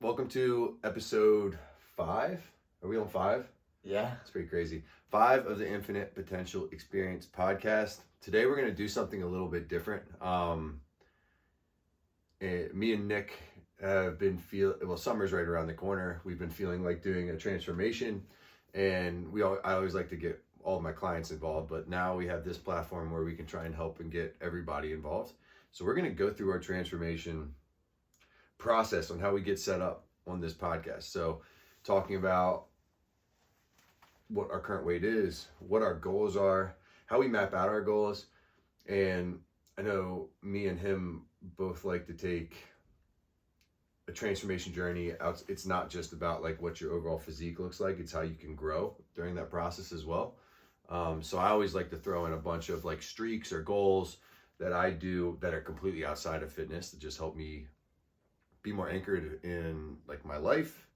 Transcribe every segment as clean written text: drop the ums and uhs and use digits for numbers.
Welcome to episode 5. Are we on 5? Yeah. It's pretty crazy. 5 of the Infinite Potential Experience podcast. Today we're going to do something a little bit different. Me and Nick have been summer's right around the corner. We've been feeling like doing a transformation, and I always like to get all of my clients involved, but now we have this platform where we can try and help and get everybody involved. So we're going to go through our transformation process on how we get set up on this podcast. So talking about what our current weight is, what our goals are, how we map out our goals. And I know me and him both like to take a transformation journey out. It's not just about like what your overall physique looks like, it's how you can grow during that process as well. So I always like to throw in a bunch of like streaks or goals that I do that are completely outside of fitness to just help me be more anchored in like my life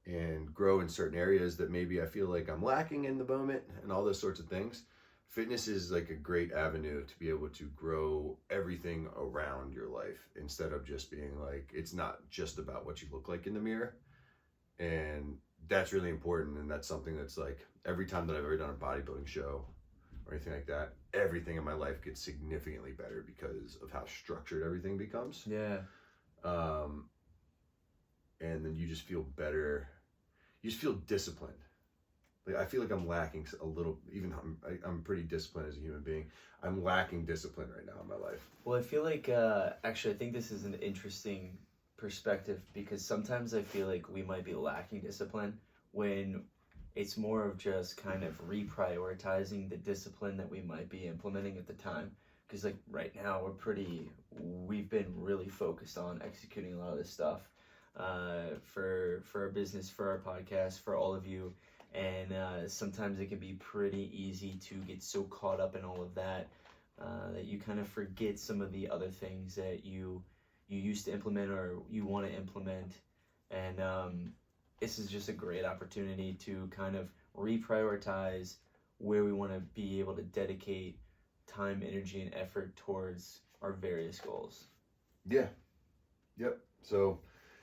and grow in certain areas that maybe I feel like I'm lacking in the moment and all those sorts of things. Fitness is like a great avenue to be able to grow everything around your life instead of just being like, it's not just about what you look like in the mirror. And that's really important. And that's something that's like every time that I've ever done a bodybuilding show or anything like that, everything in my life gets significantly better because of how structured everything becomes. Yeah. And then you just feel better. You just feel disciplined. Like I feel like I'm lacking a little, even I'm pretty disciplined as a human being. I'm lacking discipline right now in my life. Well, I feel like, actually, I think this is an interesting perspective because sometimes I feel like we might be lacking discipline when it's more of just kind of reprioritizing the discipline that we might be implementing at the time. Because like right now we've been really focused on executing a lot of this stuff for our business, for our podcast, for all of you. And sometimes it can be pretty easy to get so caught up in all of that that you kind of forget some of the other things that you used to implement or you want to implement. And this is just a great opportunity to kind of reprioritize where we want to be able to dedicate time, energy, and effort towards our various goals. Yeah. Yep. So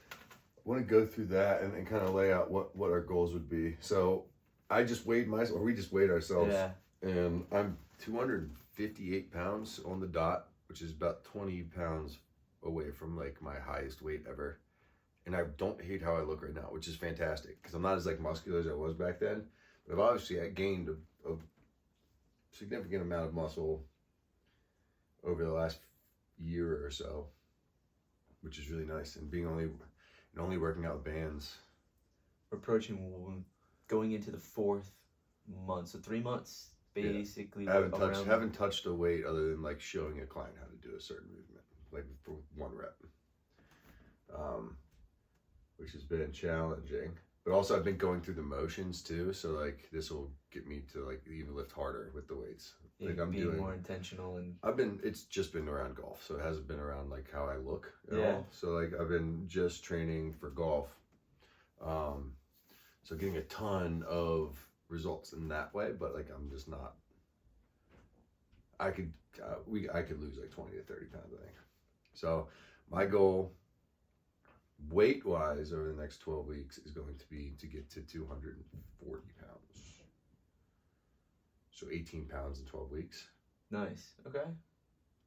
I want to go through that and kind of lay out what our goals would be. So we just weighed ourselves. Yeah. And I'm 258 pounds on the dot, which is about 20 pounds away from like my highest weight ever. And I don't hate how I look right now, which is fantastic because I'm not as like muscular as I was back then. But I gained a significant amount of muscle over the last year or so, which is really nice. And only working out with bands. We're going into the 4th month, so 3 months basically. Yeah. I haven't touched a weight other than like showing a client how to do a certain movement, like for 1 rep, which has been challenging. But also I've been going through the motions too, so like this will get me to like even lift harder with the weights. Yeah, like I'm being more intentional and it's just been around golf, so it hasn't been around like how I look at all. So like I've been just training for golf. So getting a ton of results in that way, but like I'm just not. I could lose like 20 to 30 pounds, I think. So my goal weight wise over the next 12 weeks is going to be to get to 240 pounds. So 18 pounds in 12 weeks. Nice. Okay.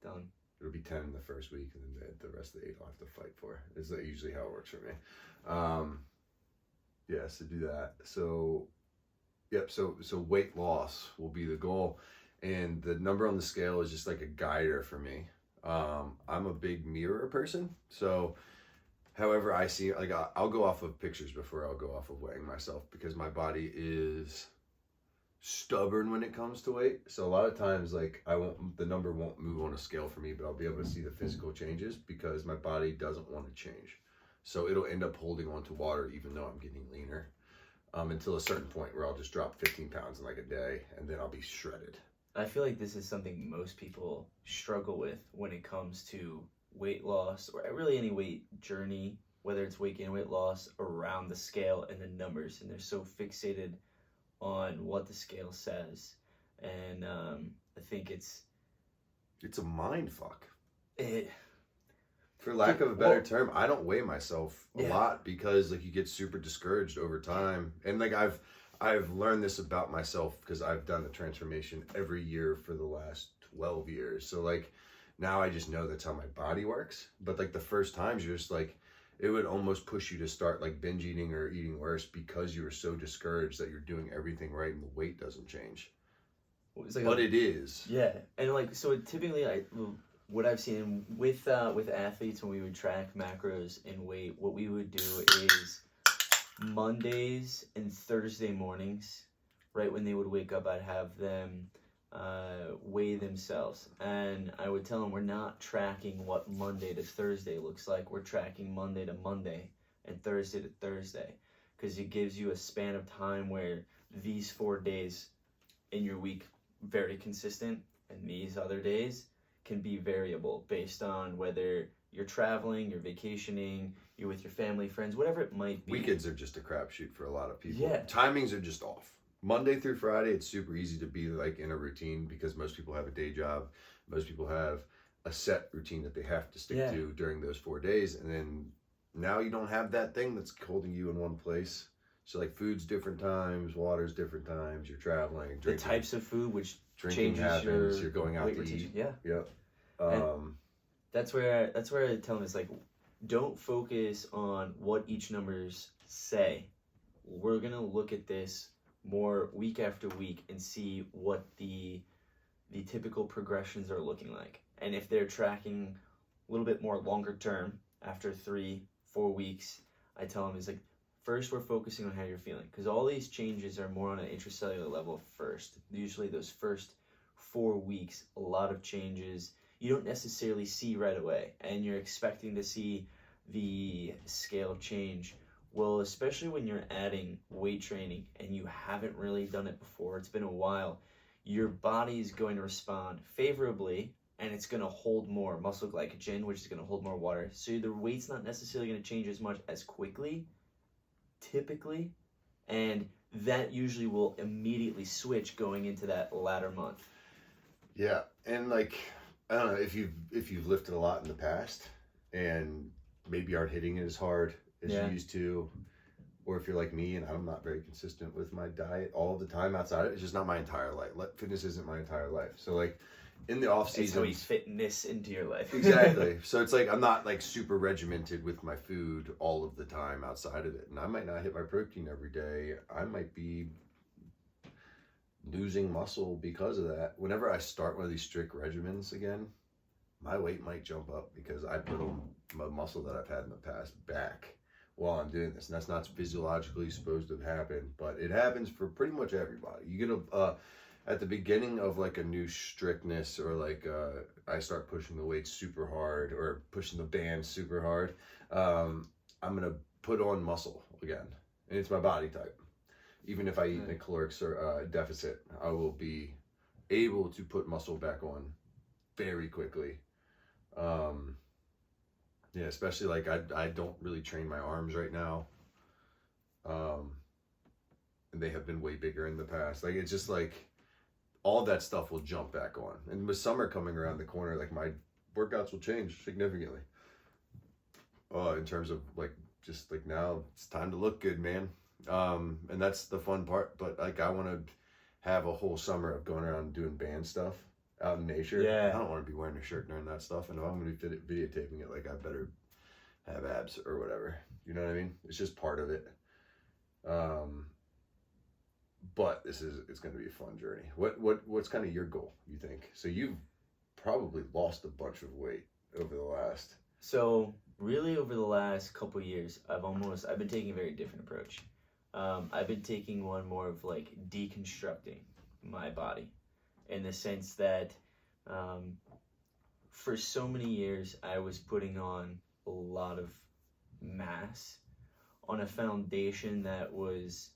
Done. It'll be 10 in the first week, and then the rest of the 8 I'll have to fight for. Is that usually how it works for me? So do that. So, yep. So weight loss will be the goal, and the number on the scale is just like a guider for me. I'm a big mirror person, so however I see, like I'll go off of pictures before I'll go off of weighing myself because my body is stubborn when it comes to weight. So a lot of times like the number won't move on a scale for me, but I'll be able to see the physical changes because my body doesn't want to change. So it'll end up holding on to water even though I'm getting leaner until a certain point where I'll just drop 15 pounds in like a day and then I'll be shredded. I feel like this is something most people struggle with when it comes to weight loss or really any weight journey, whether it's weight gain, weight loss, around the scale and the numbers, and they're so fixated on what the scale says. And I think it's a mind fuck. for lack of a better Well, term, I don't weigh myself a yeah. lot because like you get super discouraged over time. And like I've learned this about myself because I've done the transformation every year for the last 12 years. So like now I just know that's how my body works. But like the first times you're just like it would almost push you to start like binge eating or eating worse because you were so discouraged that you're doing everything right and the weight doesn't change. It's like But it is. yeah, and like so typically what I've seen with athletes when we would track macros and weight, what we would do is Mondays and Thursday mornings, right when they would wake up, I'd have them weigh themselves, and I would tell them we're not tracking what Monday to Thursday looks like. We're tracking Monday to Monday and Thursday to Thursday, because it gives you a span of time where these 4 days in your week very consistent, and these other days can be variable based on whether you're traveling, you're vacationing, you're with your family, friends, whatever it might be. Weekends are just a crapshoot for a lot of people. Yeah. Timings are just off. Monday through Friday, it's super easy to be like in a routine because most people have a day job. Most people have a set routine that they have to stick to during those 4 days. And then now you don't have that thing that's holding you in one place. So like food's different times, water's different times, you're traveling, drinking. The types of food, which drinking changes happens, you're going out weight to retention. eat. Yeah. Yep. And that's where I tell them is like, don't focus on what each numbers say. We're gonna look at this more week after week and see what the typical progressions are looking like. And if they're tracking a little bit more longer term, after 3-4 weeks, I tell them is like, first we're focusing on how you're feeling, because all these changes are more on an intracellular level first. Usually those first 4 weeks, a lot of changes you don't necessarily see right away, and you're expecting to see the scale change. Well, especially when you're adding weight training and you haven't really done it before, it's been a while, your body is going to respond favorably, and it's going to hold more muscle glycogen, which is going to hold more water. So the weight's not necessarily going to change as much as quickly, typically, and that usually will immediately switch going into that latter month. Yeah, and like I don't know if you've lifted a lot in the past and maybe aren't hitting it as hard as you used to, or if you're like me and I'm not very consistent with my diet all the time outside, it's just not my entire life. Fitness isn't my entire life. So like in the off season, it's how you fit this into your life. Exactly. So it's like I'm not like super regimented with my food all of the time outside of it, and I might not hit my protein every day. I might be losing muscle because of that. Whenever I start one of these strict regimens again, my weight might jump up because I put my muscle that I've had in the past back while I'm doing this. And that's not physiologically supposed to happen, but it happens for pretty much everybody. You get at the beginning of like a new strictness, or like I start pushing the weight super hard or pushing the band super hard, I'm gonna put on muscle again, and it's my body type. Even if I eat in a caloric deficit, I will be able to put muscle back on very quickly. Yeah, especially like I don't really train my arms right now. And they have been way bigger in the past. Like it's just like all that stuff will jump back on. And with summer coming around the corner, like my workouts will change significantly. In terms of like just like now it's time to look good, man. And that's the fun part. But like I want to have a whole summer of going around and doing band stuff out in nature. Yeah. I don't want to be wearing a shirt during that stuff. And if I'm going to be videotaping it, like I better have abs or whatever. You know what I mean? It's just part of it. But it's going to be a fun journey. What's kind of your goal, you think? So you've probably lost a bunch of weight over the last. So really over the last couple of years, I've been taking a very different approach. I've been taking one more of like deconstructing my body, in the sense that for so many years I was putting on a lot of mass on a foundation that was,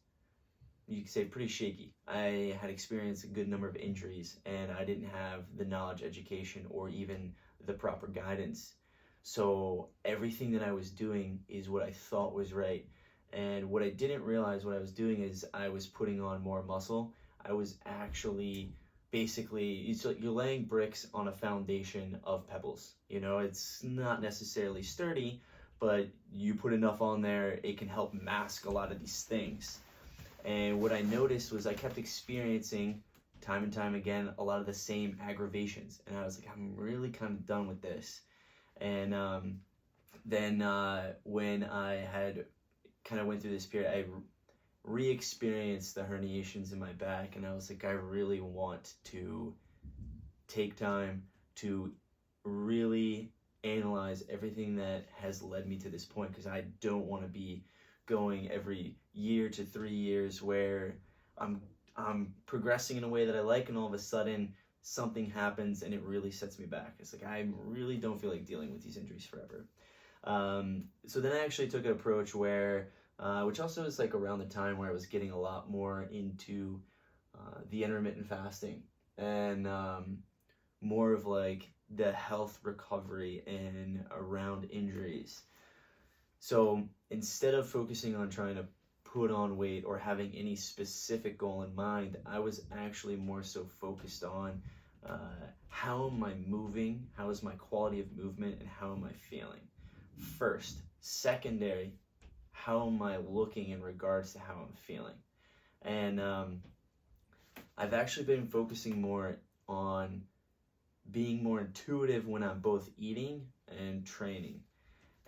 you could say, pretty shaky. I had experienced a good number of injuries, and I didn't have the knowledge, education, or even the proper guidance. So everything that I was doing is what I thought was right. And what I didn't realize what I was doing is I was putting on more muscle. I was actually basically you're laying bricks on a foundation of pebbles. You know, it's not necessarily sturdy, but you put enough on there, it can help mask a lot of these things. And what I noticed was I kept experiencing time and time again a lot of the same aggravations, and I was like, I'm really kind of done with this. And then when I had kind of went through this period, I re-experienced the herniations in my back, and I was like, I really want to take time to really analyze everything that has led me to this point, because I don't want to be going every year to 3 years where I'm progressing in a way that I like, and all of a sudden something happens and it really sets me back. It's like, I really don't feel like dealing with these injuries forever. So then I actually took an approach where, which also is like around the time where I was getting a lot more into the intermittent fasting, and more of like the health recovery and around injuries. So instead of focusing on trying to put on weight or having any specific goal in mind, I was actually more so focused on how am I moving, how is my quality of movement, and how am I feeling first. Secondary, how am I looking in regards to how I'm feeling. And I've actually been focusing more on being more intuitive when I'm both eating and training,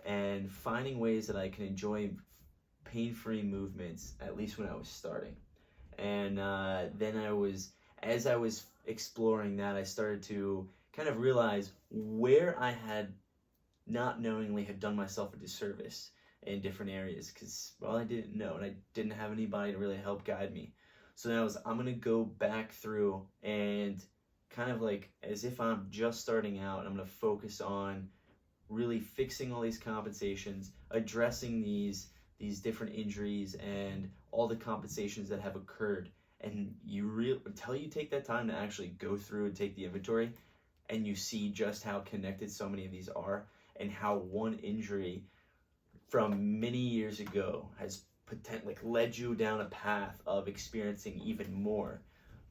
and finding ways that I can enjoy pain-free movements, at least when I was starting. And then as I was exploring that, I started to kind of realize where I had not knowingly had done myself a disservice in different areas, because, well, I didn't know, and I didn't have anybody to really help guide me. So then I'm going to go back through and kind of like, as if I'm just starting out, I'm going to focus on really fixing all these compensations, addressing these different injuries and all the compensations that have occurred. And until you take that time to actually go through and take the inventory, and you see just how connected so many of these are, and how one injury from many years ago has led you down a path of experiencing even more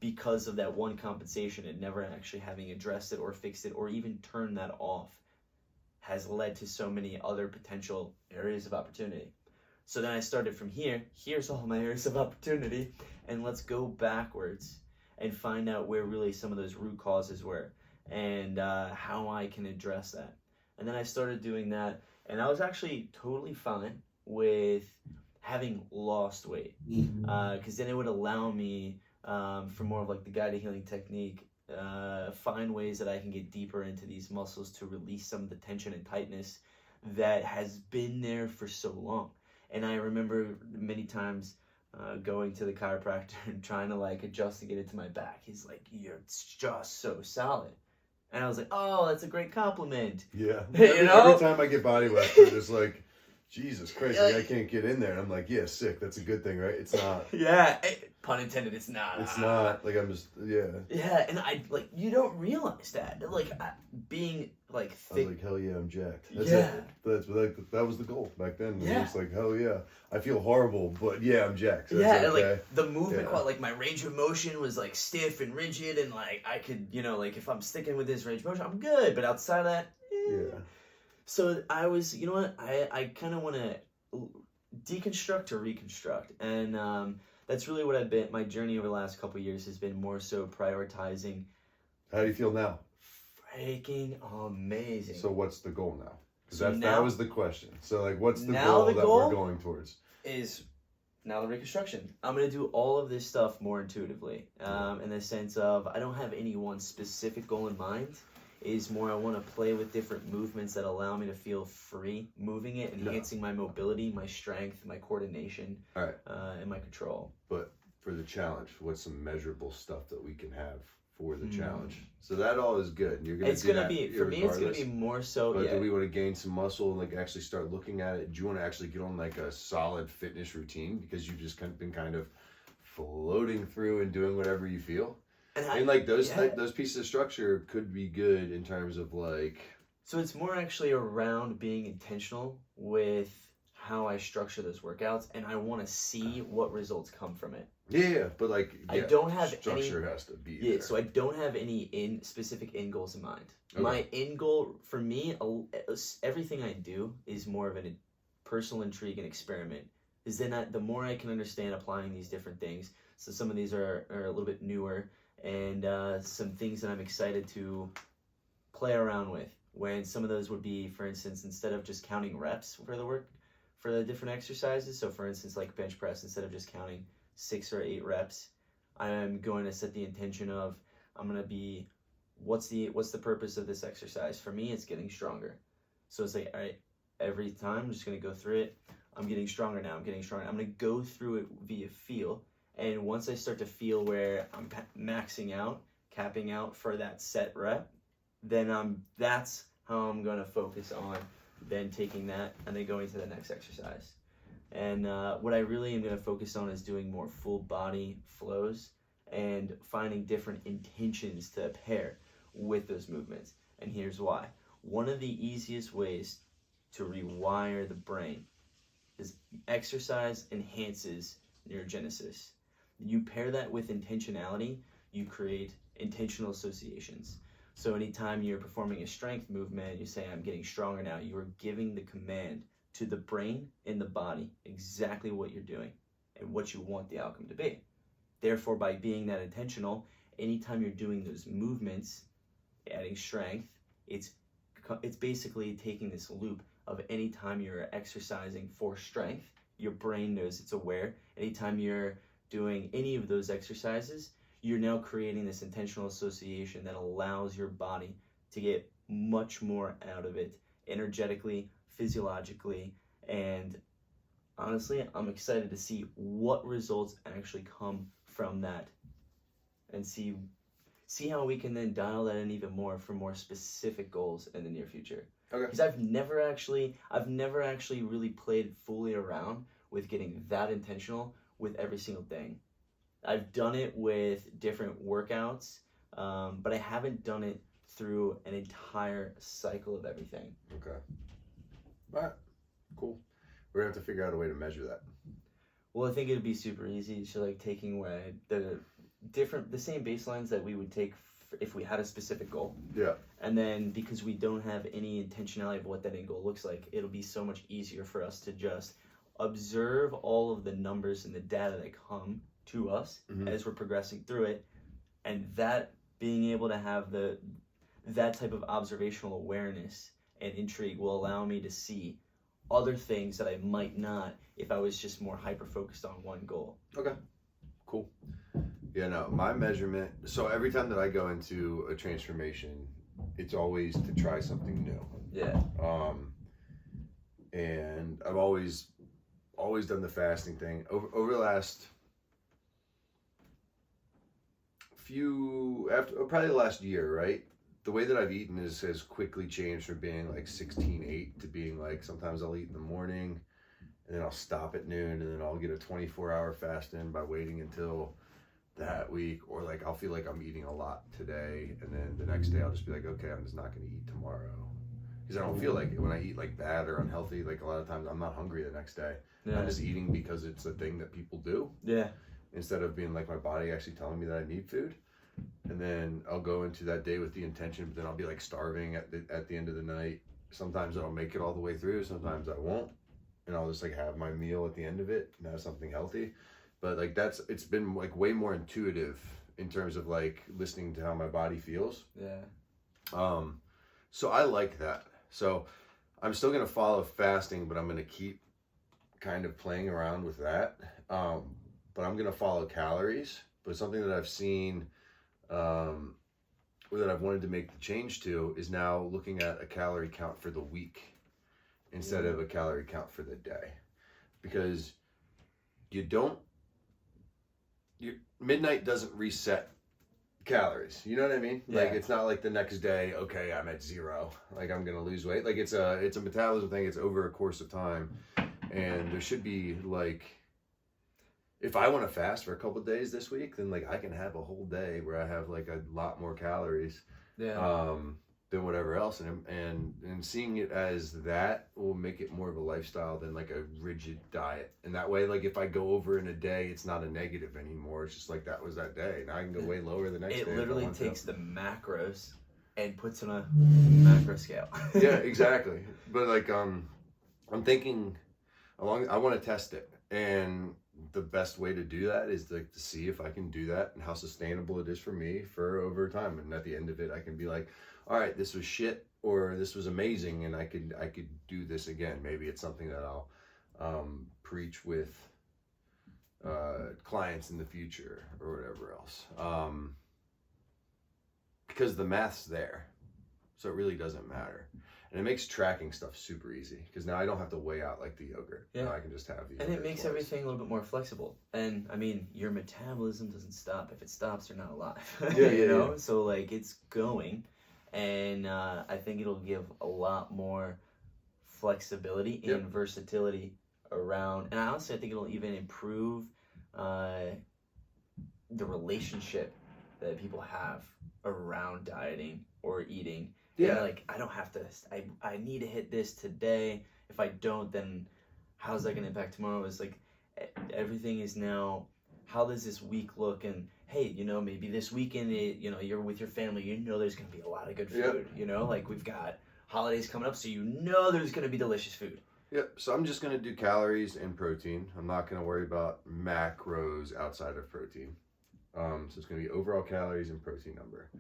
because of that one compensation, and never actually having addressed it or fixed it or even turned that off, has led to so many other potential areas of opportunity. So then I started from here's all my areas of opportunity, and let's go backwards and find out where really some of those root causes were, and how I can address that. And then I started doing that, and I was actually totally fine with having lost weight, because then it would allow me, for more of like the guided healing technique, find ways that I can get deeper into these muscles to release some of the tension and tightness that has been there for so long. And I remember many times going to the chiropractor and trying to like adjust to get it to my back. He's like, "You're just so solid." And I was like, "Oh, that's a great compliment." Yeah. You know? Every time I get body wax, they're just like, Jesus Christ, like, I can't get in there. And I'm like, yeah, sick. That's a good thing, right? It's not. Yeah. Pun intended, it's not. It's not. Like, I'm just, yeah. Yeah, and you don't realize that. Like, being, like, thick. I was like, hell yeah, I'm jacked. That's Yeah. it. That was the goal back then. Yeah. It was like, hell yeah. I feel horrible, but yeah, I'm jacked. So yeah, okay. and, like, the movement, like, my range of motion was, like, stiff and rigid, and, like, I could, like, if I'm sticking with this range of motion, I'm good, but outside of that, Yeah. So I was, you know what, I kind of want to deconstruct to reconstruct, and that's really what my journey over the last couple of years has been, more so prioritizing. How do you feel now? Freaking amazing. So what's the goal now? Because So that was the question. So like, what's the now goal the that goal we're going towards? Is now the reconstruction. I'm going to do all of this stuff more intuitively, in the sense of I don't have any one specific goal in mind. Is more I want to play with different movements that allow me to feel free moving it, enhancing my mobility, my strength, my coordination, All right. And my control. But for the challenge, what's some measurable stuff that we can have for the challenge? So that all is good. You're gonna. It's gonna be for me. It's gonna be more so. But do we want to gain some muscle and like actually start looking at it? Do you want to actually get on like a solid fitness routine because you've just been kind of floating through and doing whatever you feel? And like those pieces of structure could be good in terms of like. So it's more actually around being intentional with how I structure those workouts, and I want to see what results come from it. Yeah, but like I don't have structure has to be yeah, there. so I don't have any specific end goals in mind. Okay. My end goal for me, everything I do is more of a personal intrigue and experiment. Is then the more I can understand applying these different things. So some of these are a little bit newer, and some things that I'm excited to play around with. When some of those would be, for instance, instead of just counting reps for the different exercises. So for instance, like bench press, instead of just counting 6 or 8 reps, I'm going to set the intention of I'm going to be what's the purpose of this exercise? For me, it's getting stronger. So it's like, all right, every time I'm just going to go through it. I'm getting stronger now. I'm getting stronger. I'm going to go through it via feel. And once I start to feel where I'm maxing out, capping out for that set rep, then that's how I'm going to focus on then taking that and then going to the next exercise. And what I really am going to focus on is doing more full body flows and finding different intentions to pair with those movements. And here's why. One of the easiest ways to rewire the brain is exercise enhances neurogenesis. You pair that with intentionality, you create intentional associations. So anytime you're performing a strength movement, you say, I'm getting stronger now, you are giving the command to the brain and the body exactly what you're doing and what you want the outcome to be. Therefore, by being that intentional, anytime you're doing those movements, adding strength, it's basically taking this loop of anytime you're exercising for strength, your brain knows it's aware. Anytime you're doing any of those exercises, you're now creating this intentional association that allows your body to get much more out of it energetically, physiologically, and honestly, I'm excited to see what results actually come from that and see how we can then dial that in even more for more specific goals in the near future. Okay. Because I've never actually really played fully around with getting that intentional with every single thing. I've done it with different workouts, but I haven't done it through an entire cycle of everything. Okay. All right. Cool. We're gonna have to figure out a way to measure that. Well, I think it'd be super easy. So like taking away the same baselines that we would take if we had a specific goal. Yeah. And then because we don't have any intentionality of what that end goal looks like, it'll be so much easier for us to just observe all of the numbers and the data that come to us as we're progressing through it, and that being able to have that type of observational awareness and intrigue will allow me to see other things that I might not if I was just more hyper focused on one goal. Okay, cool. Yeah, no, my measurement, so every time that I go into a transformation, it's always to try something new. Yeah. And I've always done the fasting thing over the last probably the last year, right? The way that I've eaten has quickly changed from being like 16-8 to being like sometimes I'll eat in the morning and then I'll stop at noon and then I'll get a 24-hour fast in by waiting until that week, or like I'll feel like I'm eating a lot today and then the next day I'll just be like, okay, I'm just not going to eat tomorrow, because I don't feel like it when I eat like bad or unhealthy. Like a lot of times I'm not hungry the next day. Yeah. I'm just eating because it's a thing that people do. Yeah. Instead of being like my body actually telling me that I need food. And then I'll go into that day with the intention, but then I'll be like starving at the end of the night. Sometimes I'll make it all the way through, sometimes I won't. And I'll just like have my meal at the end of it and have something healthy. But like it's been like way more intuitive in terms of like listening to how my body feels. Yeah. So I like that. So I'm still gonna follow fasting, but I'm gonna keep kind of playing around with that. But I'm gonna follow calories. But something that I've seen, or that I've wanted to make the change to, is now looking at a calorie count for the week instead of a calorie count for the day, because midnight doesn't reset calories. You know what I mean? Yeah. Like it's not like the next day, okay, I'm at 0. Like I'm gonna lose weight. Like it's a metabolism thing. It's over a course of time, and there should be like, if I want to fast for a couple of days this week, then like I can have a whole day where I have like a lot more calories. Yeah. than whatever else. And seeing it as that will make it more of a lifestyle than like a rigid diet. And that way, like if I go over in a day, it's not a negative anymore. It's just like that was that day. Now I can go way lower the next day. It literally takes the macros and puts on a macro scale. Yeah, exactly. But like I'm thinking I want to test it, and the best way to do that is to see if I can do that and how sustainable it is for me for over time. And at the end of it, I can be like, all right, this was shit or this was amazing, and I could do this again. Maybe it's something that I'll preach with clients in the future or whatever else. Because the math's there, so it really doesn't matter. And it makes tracking stuff super easy because now I don't have to weigh out like the yogurt. Yeah. Now I can just have the yogurt. And it makes everything a little bit more flexible. And I mean, your metabolism doesn't stop. If it stops, you're not alive. Yeah, you know? So like it's going. And I think it'll give a lot more flexibility and versatility around. And honestly, I think it'll even improve the relationship that people have around dieting or eating. Yeah. And like, I don't have to, I need to hit this today. If I don't, then how's that going to impact tomorrow? It's like everything is now, how does this week look? And hey, you know, maybe this weekend, you know, you're with your family, you know, there's going to be a lot of good food, you know, like we've got holidays coming up, so you know there's going to be delicious food. Yep. So I'm just going to do calories and protein. I'm not going to worry about macros outside of protein. So it's going to be overall calories and protein number.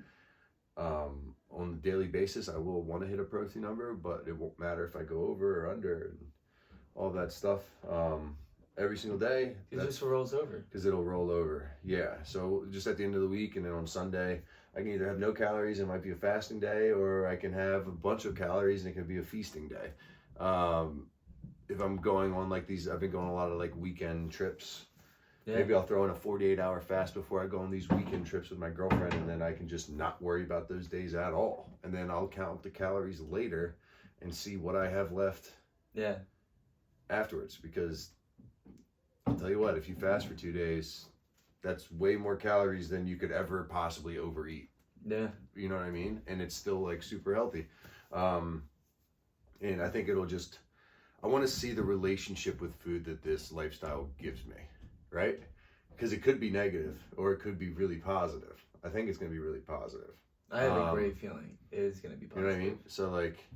On a daily basis, I will want to hit a protein number, but it won't matter if I go over or under and all that stuff. Every single day. It just rolls over. Because it'll roll over. Yeah. So just at the end of the week, and then on Sunday, I can either have no calories, it might be a fasting day, or I can have a bunch of calories and it can be a feasting day. If I'm going on like these, I've been going on a lot of like weekend trips. Yeah. Maybe I'll throw in a 48-hour fast before I go on these weekend trips with my girlfriend, and then I can just not worry about those days at all. And then I'll count the calories later and see what I have left afterwards. Because I'll tell you what, if you fast for 2 days, that's way more calories than you could ever possibly overeat. Yeah. You know what I mean? And it's still like super healthy. And I think it'll just, I want to see the relationship with food that this lifestyle gives me. Right? Because it could be negative or it could be really positive. I think it's going to be really positive. I have a great feeling it is going to be positive. You know what I mean? So like,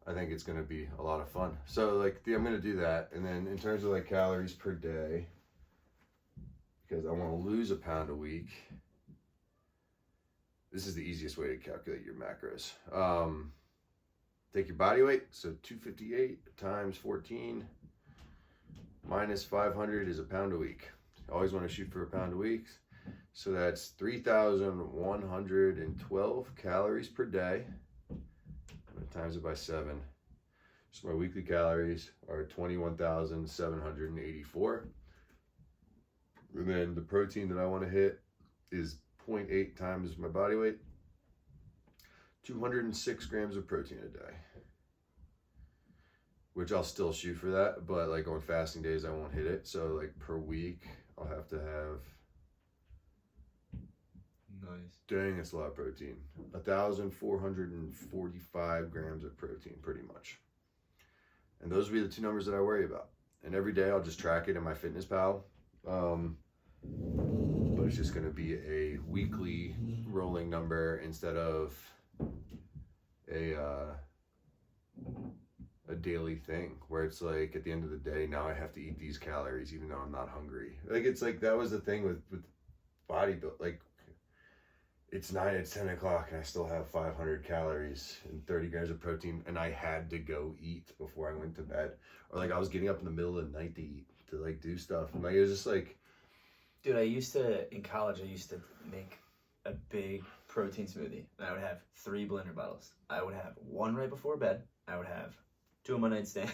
I think it's going to be a lot of fun. So like, I'm going to do that. And then in terms of like calories per day, because I want to lose a pound a week, this is the easiest way to calculate your macros. Take your body weight. So 258 times 14 minus 500 is a pound a week. You always want to shoot for a pound a week. So that's 3,112 calories per day. I'm going to times it by 7. So my weekly calories are 21,784. And then the protein that I want to hit is 0.8 times my body weight. 206 grams of protein a day. Which I'll still shoot for that, but like on fasting days, I won't hit it. So like per week, I'll have to have. Nice. Dang, that's a lot of protein. 1,445 grams of protein, pretty much. And those will be the two numbers that I worry about. And every day I'll just track it in my FitnessPal. But it's just going to be a weekly rolling number instead of a daily thing where it's like at the end of the day, now I have to eat these calories even though I'm not hungry. Like it's like that was the thing with bodybuilding. Like it's 10 o'clock and I still have 500 calories and 30 grams of protein, and I had to go eat before I went to bed. Or like I was getting up in the middle of the night to eat, to like do stuff. And like it was just like, dude, in college, I used to make a big protein smoothie. And I would have 3 blender bottles. I would have one right before bed. I would have 2 on my nightstand.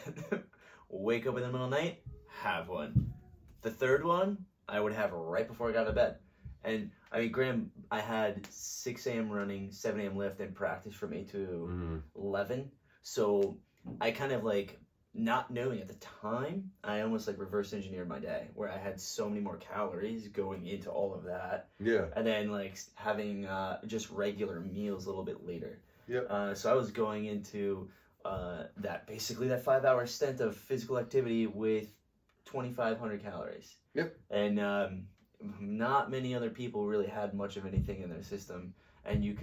Wake up in the middle of the night, have one. The third one, I would have right before I got to bed. And I mean, Graham, I had 6 a.m. running, 7 a.m. lift, and practice from 8 to 11. So I kind of like not knowing at the time, I almost like reverse engineered my day where I had so many more calories going into all of that. Yeah. And then like having just regular meals a little bit later. Yep. So I was going into that basically that 5 hour stint of physical activity with 2,500 calories. Yep. And not many other people really had much of anything in their system, and you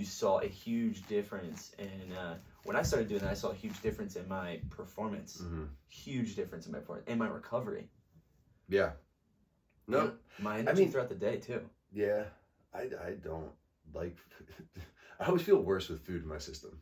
saw a huge difference. And when I started doing that, I saw a huge difference in my performance. Huge difference in my performance and my recovery. Yeah. No. And my energy throughout the day too. Yeah. I don't like. I always feel worse with food in my system.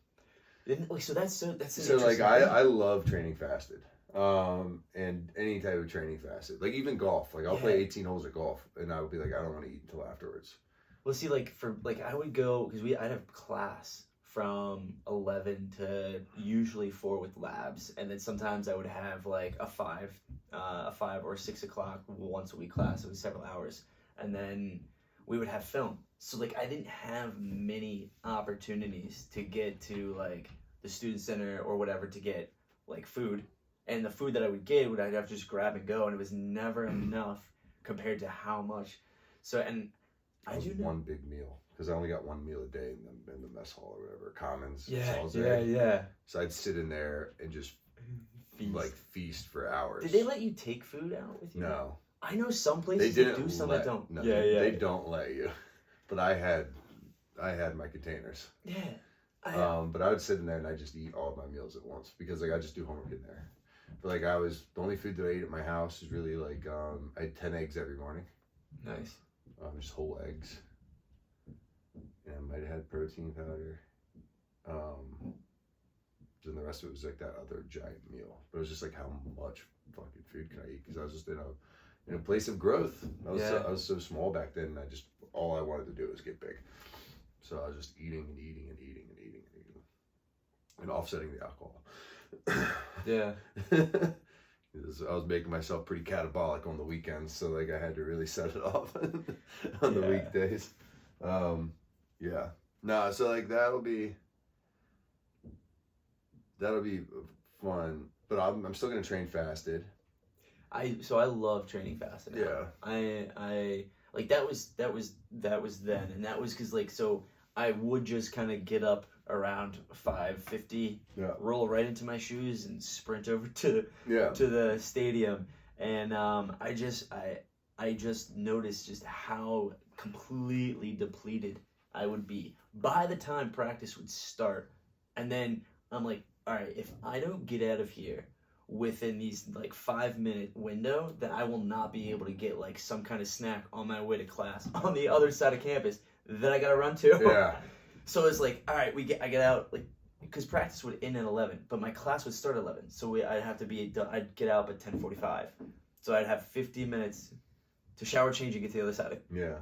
So that's like I love training fasted. And any type of training fasted, like even golf, like I'll play 18 holes of golf and I would be like, I don't want to eat until afterwards. Well, see, like I would go, because I'd have class from 11 to usually 4 with labs, and then sometimes I would have like a 5 or 6 o'clock once a week class. It was several hours, and then we would have film. So like I didn't have many opportunities to get to like the student center or whatever to get like food. And the food that I would get, I'd have to just grab and go, and it was never enough compared to how much. So, and I do know. One big meal, because I only got one meal a day in the mess hall or whatever, Commons. Yeah. So I'd sit in there and just feast for hours. Did they let you take food out with you? No. I know some places that do, some that don't. No, they don't let you. But I had my containers. Yeah. But I would sit in there and I just eat all of my meals at once, because like I just do homework in there. But like the only food that I ate at my house is really like I had 10 eggs every morning. Nice. Just whole eggs. And I might have had protein powder. Then the rest of it was like that other giant meal. But it was just like, how much fucking food can I eat? Because I was just in a place of growth. I was so small back then. And all I wanted to do was get big. So I was just eating and eating and eating and eating and eating, and offsetting the alcohol. Yeah. I was making myself pretty catabolic on the weekends, so like I had to really set it off on the weekdays. Yeah. No, so like that'll be fun, but I'm still gonna train fasted. I love training fasted. Yeah. I like that was then, and that was because like so I would just kind of get up around 5:50, roll right into my shoes and sprint over to the stadium, and I just noticed just how completely depleted I would be by the time practice would start. And then I'm like, all right, if I don't get out of here within these like 5-minute window, then I will not be able to get like some kind of snack on my way to class on the other side of campus that I gotta run to. Yeah. So it's like, all right, I get out, like, because practice would end at 11, but my class would start at 11. So I'd have to be done. I'd get out at 10:45. So I'd have 15 minutes to shower, change, and get to the other side. Yeah.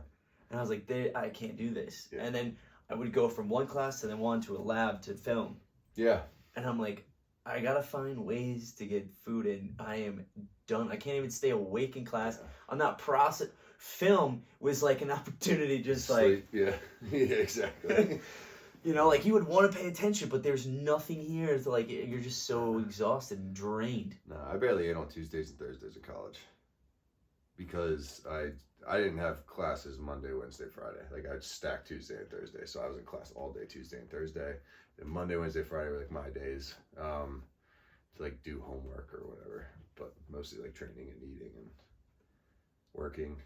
And I was like, I can't do this. Yeah. And then I would go from one class to then one to a lab to film. Yeah. And I'm like, I gotta find ways to get food in. I am done. I can't even stay awake in class. I'm not Film was like an opportunity, just like yeah, exactly. Like you would want to pay attention, but there's nothing here to like. You're just so exhausted and drained. No, I barely ate on Tuesdays and Thursdays in college because I didn't have classes Monday, Wednesday, Friday. Like I'd stack Tuesday and Thursday, so I was in class all day Tuesday and Thursday. And Monday, Wednesday, Friday were like my days to like do homework or whatever, but mostly like training and eating and working.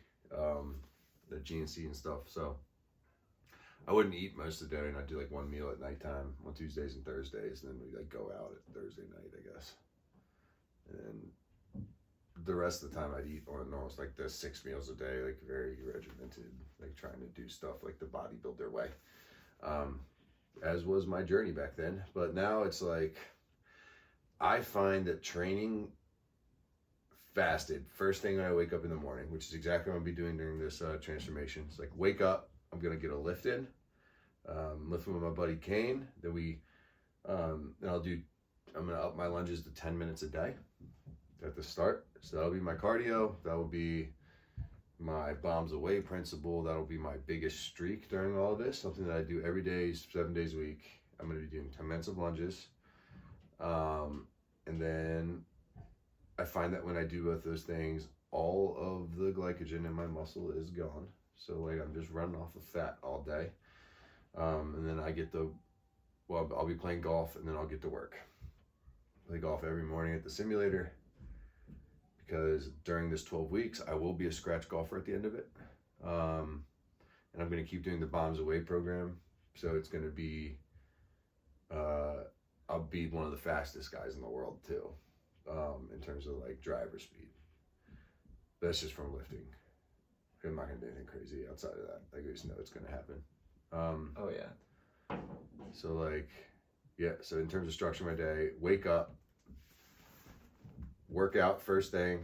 The GNC and stuff, so I wouldn't eat most of the day, and I'd do like one meal at nighttime on Tuesdays and Thursdays, and then we'd like go out at Thursday night, I guess. And then the rest of the time I'd eat on almost like the 6 meals a day, like very regimented, like trying to do stuff like the bodybuilder way, as was my journey back then. But now it's like I find that training fasted first thing when I wake up in the morning, which is exactly what I'm gonna be doing during this transformation. It's like wake up, I'm gonna get a lift in, lift with my buddy Kane. Then I'm gonna up my lunges to 10 minutes a day at the start. So that'll be my cardio. That will be my bombs away principle. That'll be my biggest streak during all of this. Something that I do every day, 7 days a week. I'm gonna be doing 10 minutes of lunges. And then I find that when I do both those things, all of the glycogen in my muscle is gone. So like I'm just running off of fat all day. And then I get I'll be playing golf and then I'll get to work. Play golf every morning at the simulator because during this 12 weeks, I will be a scratch golfer at the end of it. And I'm going to keep doing the Bombs Away program. So it's going to be, I'll be one of the fastest guys in the world too, in terms of like driver speed. That's just from lifting. I'm not going to do anything crazy outside of that. Like I just know it's going to happen. Oh yeah. So like, yeah. So in terms of structuring my day, wake up, work out first thing,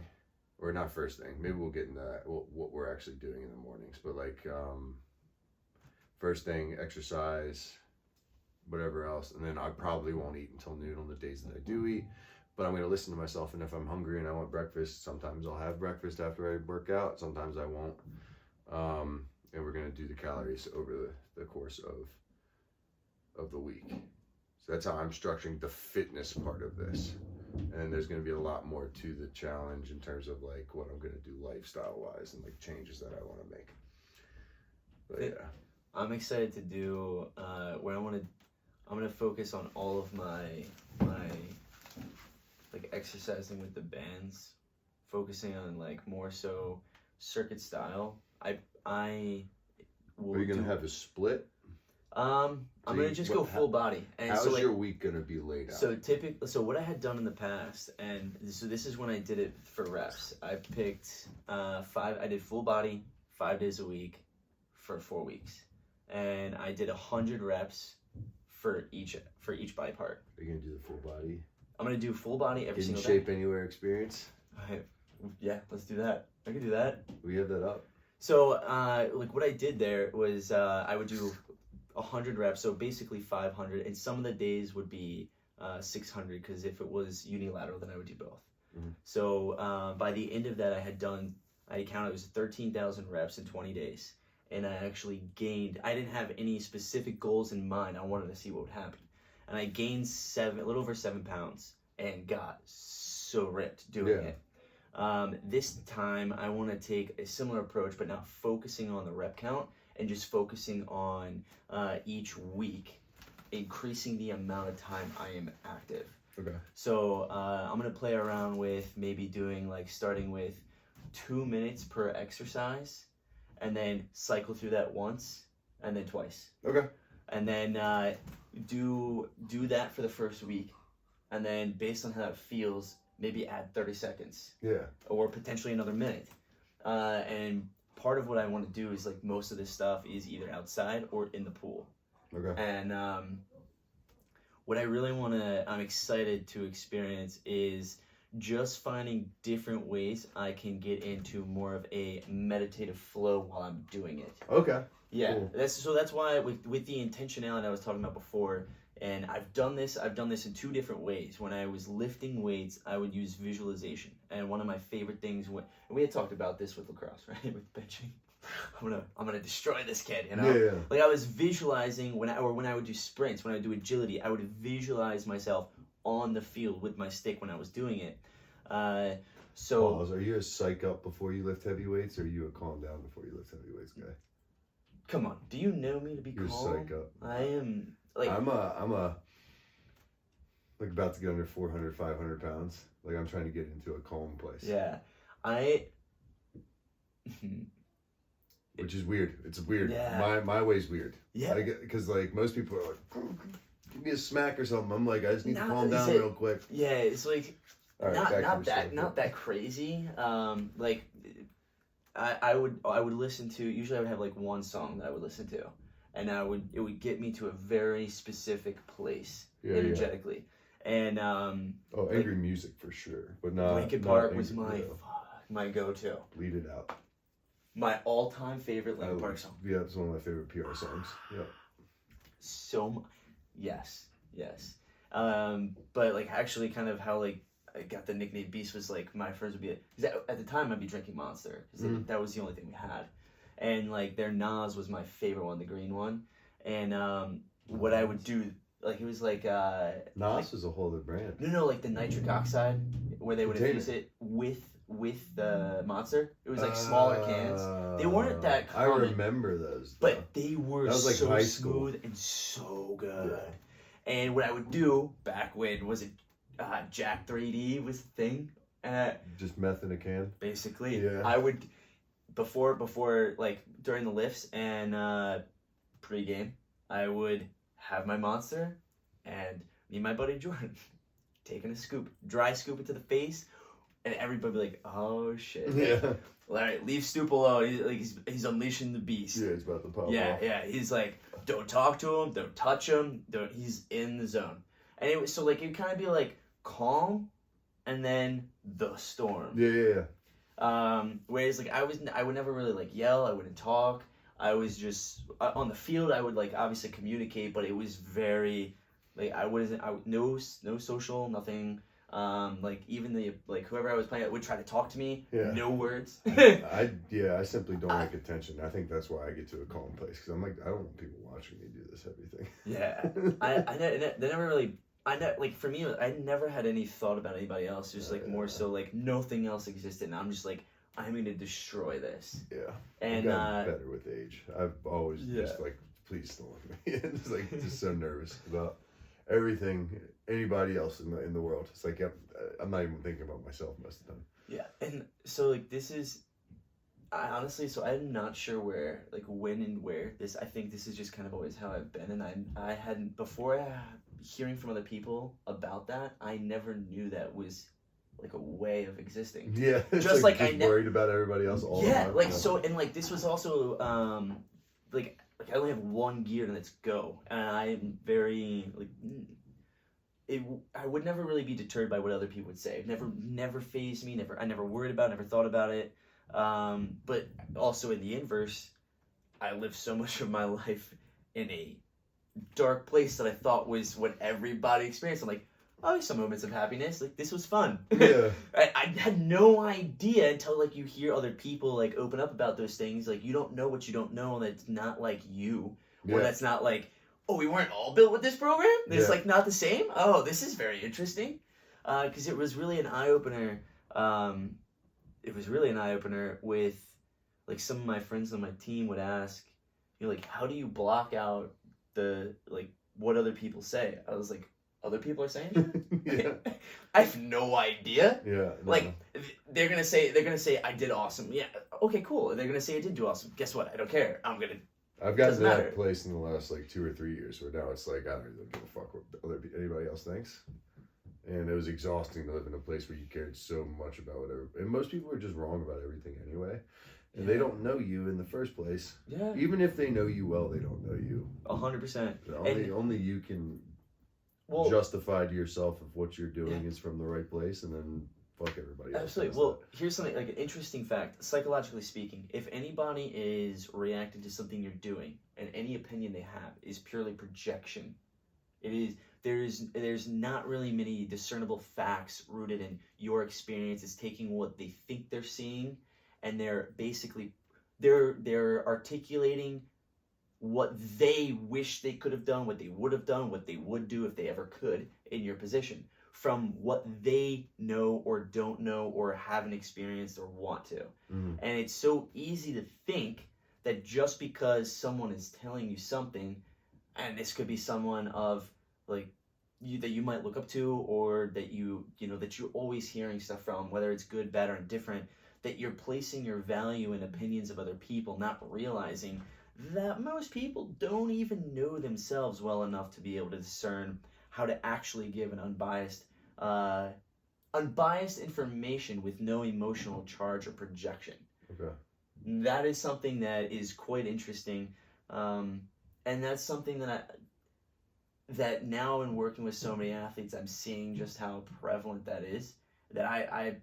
or not first thing. Maybe we'll get into that, what we're actually doing in the mornings. But like, first thing, exercise, whatever else, and then I probably won't eat until noon on the days that I do eat. But I'm going to listen to myself, and if I'm hungry and I want breakfast, sometimes I'll have breakfast after I work out. Sometimes I won't. And we're going to do the calories over the course of the week. So that's how I'm structuring the fitness part of this. And there's going to be a lot more to the challenge in terms of like what I'm going to do lifestyle wise and like changes that I want to make. But yeah, I'm excited to do where I'm gonna focus on all of my like exercising with the bands, focusing on like more so circuit style. I will. Are you gonna have a split? I'm gonna just go full body. And how's so, like, your week gonna be laid out? So what I had done in the past, and so this is when I did it for reps. I picked I did full body 5 days a week for 4 weeks, and I did 100 reps for each body part. Are you gonna do the full body? I'm gonna do full body every Hidden single Shape day. Anywhere experience? Yeah, let's do that. I can do that. We have that up. So, like what I did there was I would do 100 reps, so basically 500, and some of the days would be 600 because if it was unilateral, then I would do both. Mm-hmm. So by the end of that, I counted it was 13,000 reps in 20 days, and I actually gained. I didn't have any specific goals in mind. I wanted to see what would happen, and I gained a little over 7 pounds, and got so ripped doing it. This time I want to take a similar approach, but not focusing on the rep count and just focusing on each week, increasing the amount of time I am active. Okay. So I'm going to play around with maybe doing like starting with 2 minutes per exercise and then cycle through that once and then twice. Okay. And then do that for the first week. And then based on how it feels, maybe add 30 seconds. Yeah. Or potentially another minute. And part of what I want to do is like most of this stuff is either outside or in the pool. Okay. And what I really I'm excited to experience is just finding different ways I can get into more of a meditative flow while I'm doing it. Okay. Yeah, cool. That's why with the intentionality I was talking about before, and I've done this in 2 different ways. When I was lifting weights, I would use visualization, and one of my favorite things and we had talked about this with lacrosse, right? With benching. I'm gonna destroy this kid, you know? Yeah. Like I was visualizing when I would do sprints, when I would do agility, I would visualize myself on the field with my stick when I was doing it. So Pause. Are you a psych up before you lift heavy weights, or are you a calm down before you lift heavy weights guy? Come on, do you know me to be You're calm? psych up. I am like I'm a like about to get under 400, 500 pounds. Like I'm trying to get into a calm place. Yeah, Which is weird. It's weird. Yeah. My way's weird. Yeah. Because like most people are like, give me a smack or something. I'm like, I just need to calm down it- real quick. Yeah, it's like All right, not that crazy. Like I would listen to. Usually, I would have like one song that I would listen to, and it would get me to a very specific place energetically. And angry music for sure, but not. Linkin Park was my go-to. Lead it out. My all-time favorite Linkin Park song. Yeah, it's one of my favorite PR songs. Yeah. Yes. But like actually, kind of how like I got the nickname Beast was like my friends would be like, cause at the time I'd be drinking Monster because that was the only thing we had, and like their Nas was my favorite one, the green one, and what I would do like it was like Nos is a whole other brand. no, like the nitric oxide where they would Container. infuse it with the monster. It was like smaller cans. They weren't that I common, remember those. but they were That was like so high school. smooth and so good. Yeah. And what I would do back when was it Jack 3D was the thing. Just meth in a can. Basically, Yeah. I would before like during the lifts and pre-game, I would have my monster and me and my buddy Jordan taking a scoop, dry scoop it to the face, and everybody be like, "Oh shit!" Yeah. All right, leave Stoop alone. He's unleashing the beast. Yeah, it's about to pop Yeah, off. yeah. He's like, don't talk to him, don't touch him, don't. He's in the zone, and it was so like it kind of be like calm, and then the storm. Yeah. Whereas like I would never really like yell. I wouldn't talk. I was just on the field. I would like obviously communicate, but it was very like no social, nothing. Like even the like whoever I was playing would try to talk to me. Yeah. No words. I simply don't like attention. I think that's why I get to a calm place because I'm like I don't want people watching me do this heavy thing. Yeah, they never really. Like for me, I never had any thought about anybody else. Just like more so like nothing else existed, and I'm just like I'm gonna destroy this. Yeah, And I've gotten better with age. I've always just like please don't look at me. It's like just so nervous about everything, anybody else in the world. It's like I'm not even thinking about myself most of the time. Yeah, and so like this is, I honestly, so I'm not sure where, like when and where this. I think this is just kind of always how I've been, and I hadn't before hearing from other people about that. I never knew that was like a way of existing. Yeah, it's Just like just worried about everybody else all the time. Like so, and like this was also like I only have one gear and it's go, and I'm very like. I would never really be deterred by what other people would say. It never fazed me. I never worried about it, never thought about it. But also in the inverse, I lived so much of my life in a dark place that I thought was what everybody experienced. I'm like, oh, some moments of happiness. Like, this was fun. Yeah. I had no idea until, like, you hear other people, like, open up about those things. Like, you don't know what you don't know, and it's not like you. Or that's not like, oh, we weren't all built with this program? It's, like, not the same? Oh, this is very interesting. Because it was really an eye-opener. It was really an eye-opener with, like, some of my friends on my team would ask, you know, like, how do you block out the, like, what other people say? I was like, other people are saying that? I have no idea. Like, they're gonna say I did awesome. Yeah, okay, cool. They're gonna say I did do awesome. Guess what? I don't care. I've gotten to that place in the last like 2 or 3 years where now it's like I don't really give a fuck what anybody else thinks. And it was exhausting to live in a place where you cared so much about whatever. And most people are just wrong about everything anyway. And they don't know you in the first place. Yeah. Even if they know you well, they don't know you. 100%. Only you can justify to yourself if what you're doing is from the right place, and then fuck everybody else. Absolutely. Well, here's something like an interesting fact. Psychologically speaking, if anybody is reacting to something you're doing, and any opinion they have is purely projection, it is. There's not really many discernible facts rooted in your experience. It's taking what they think they're seeing, and they're basically they're articulating what they wish they could have done, what they would have done, what they would do if they ever could in your position, from what they know or don't know or haven't experienced or want to. And it's so easy to think that just because someone is telling you something, and this could be someone of like that you might look up to, or that you know that you're always hearing stuff from, whether it's good, bad, or indifferent, that you're placing your value in opinions of other people, not realizing that most people don't even know themselves well enough to be able to discern how to actually give an unbiased information with no emotional charge or projection. Okay. That is something that is quite interesting, and that's something that now in working with so many athletes, I'm seeing just how prevalent that is. That I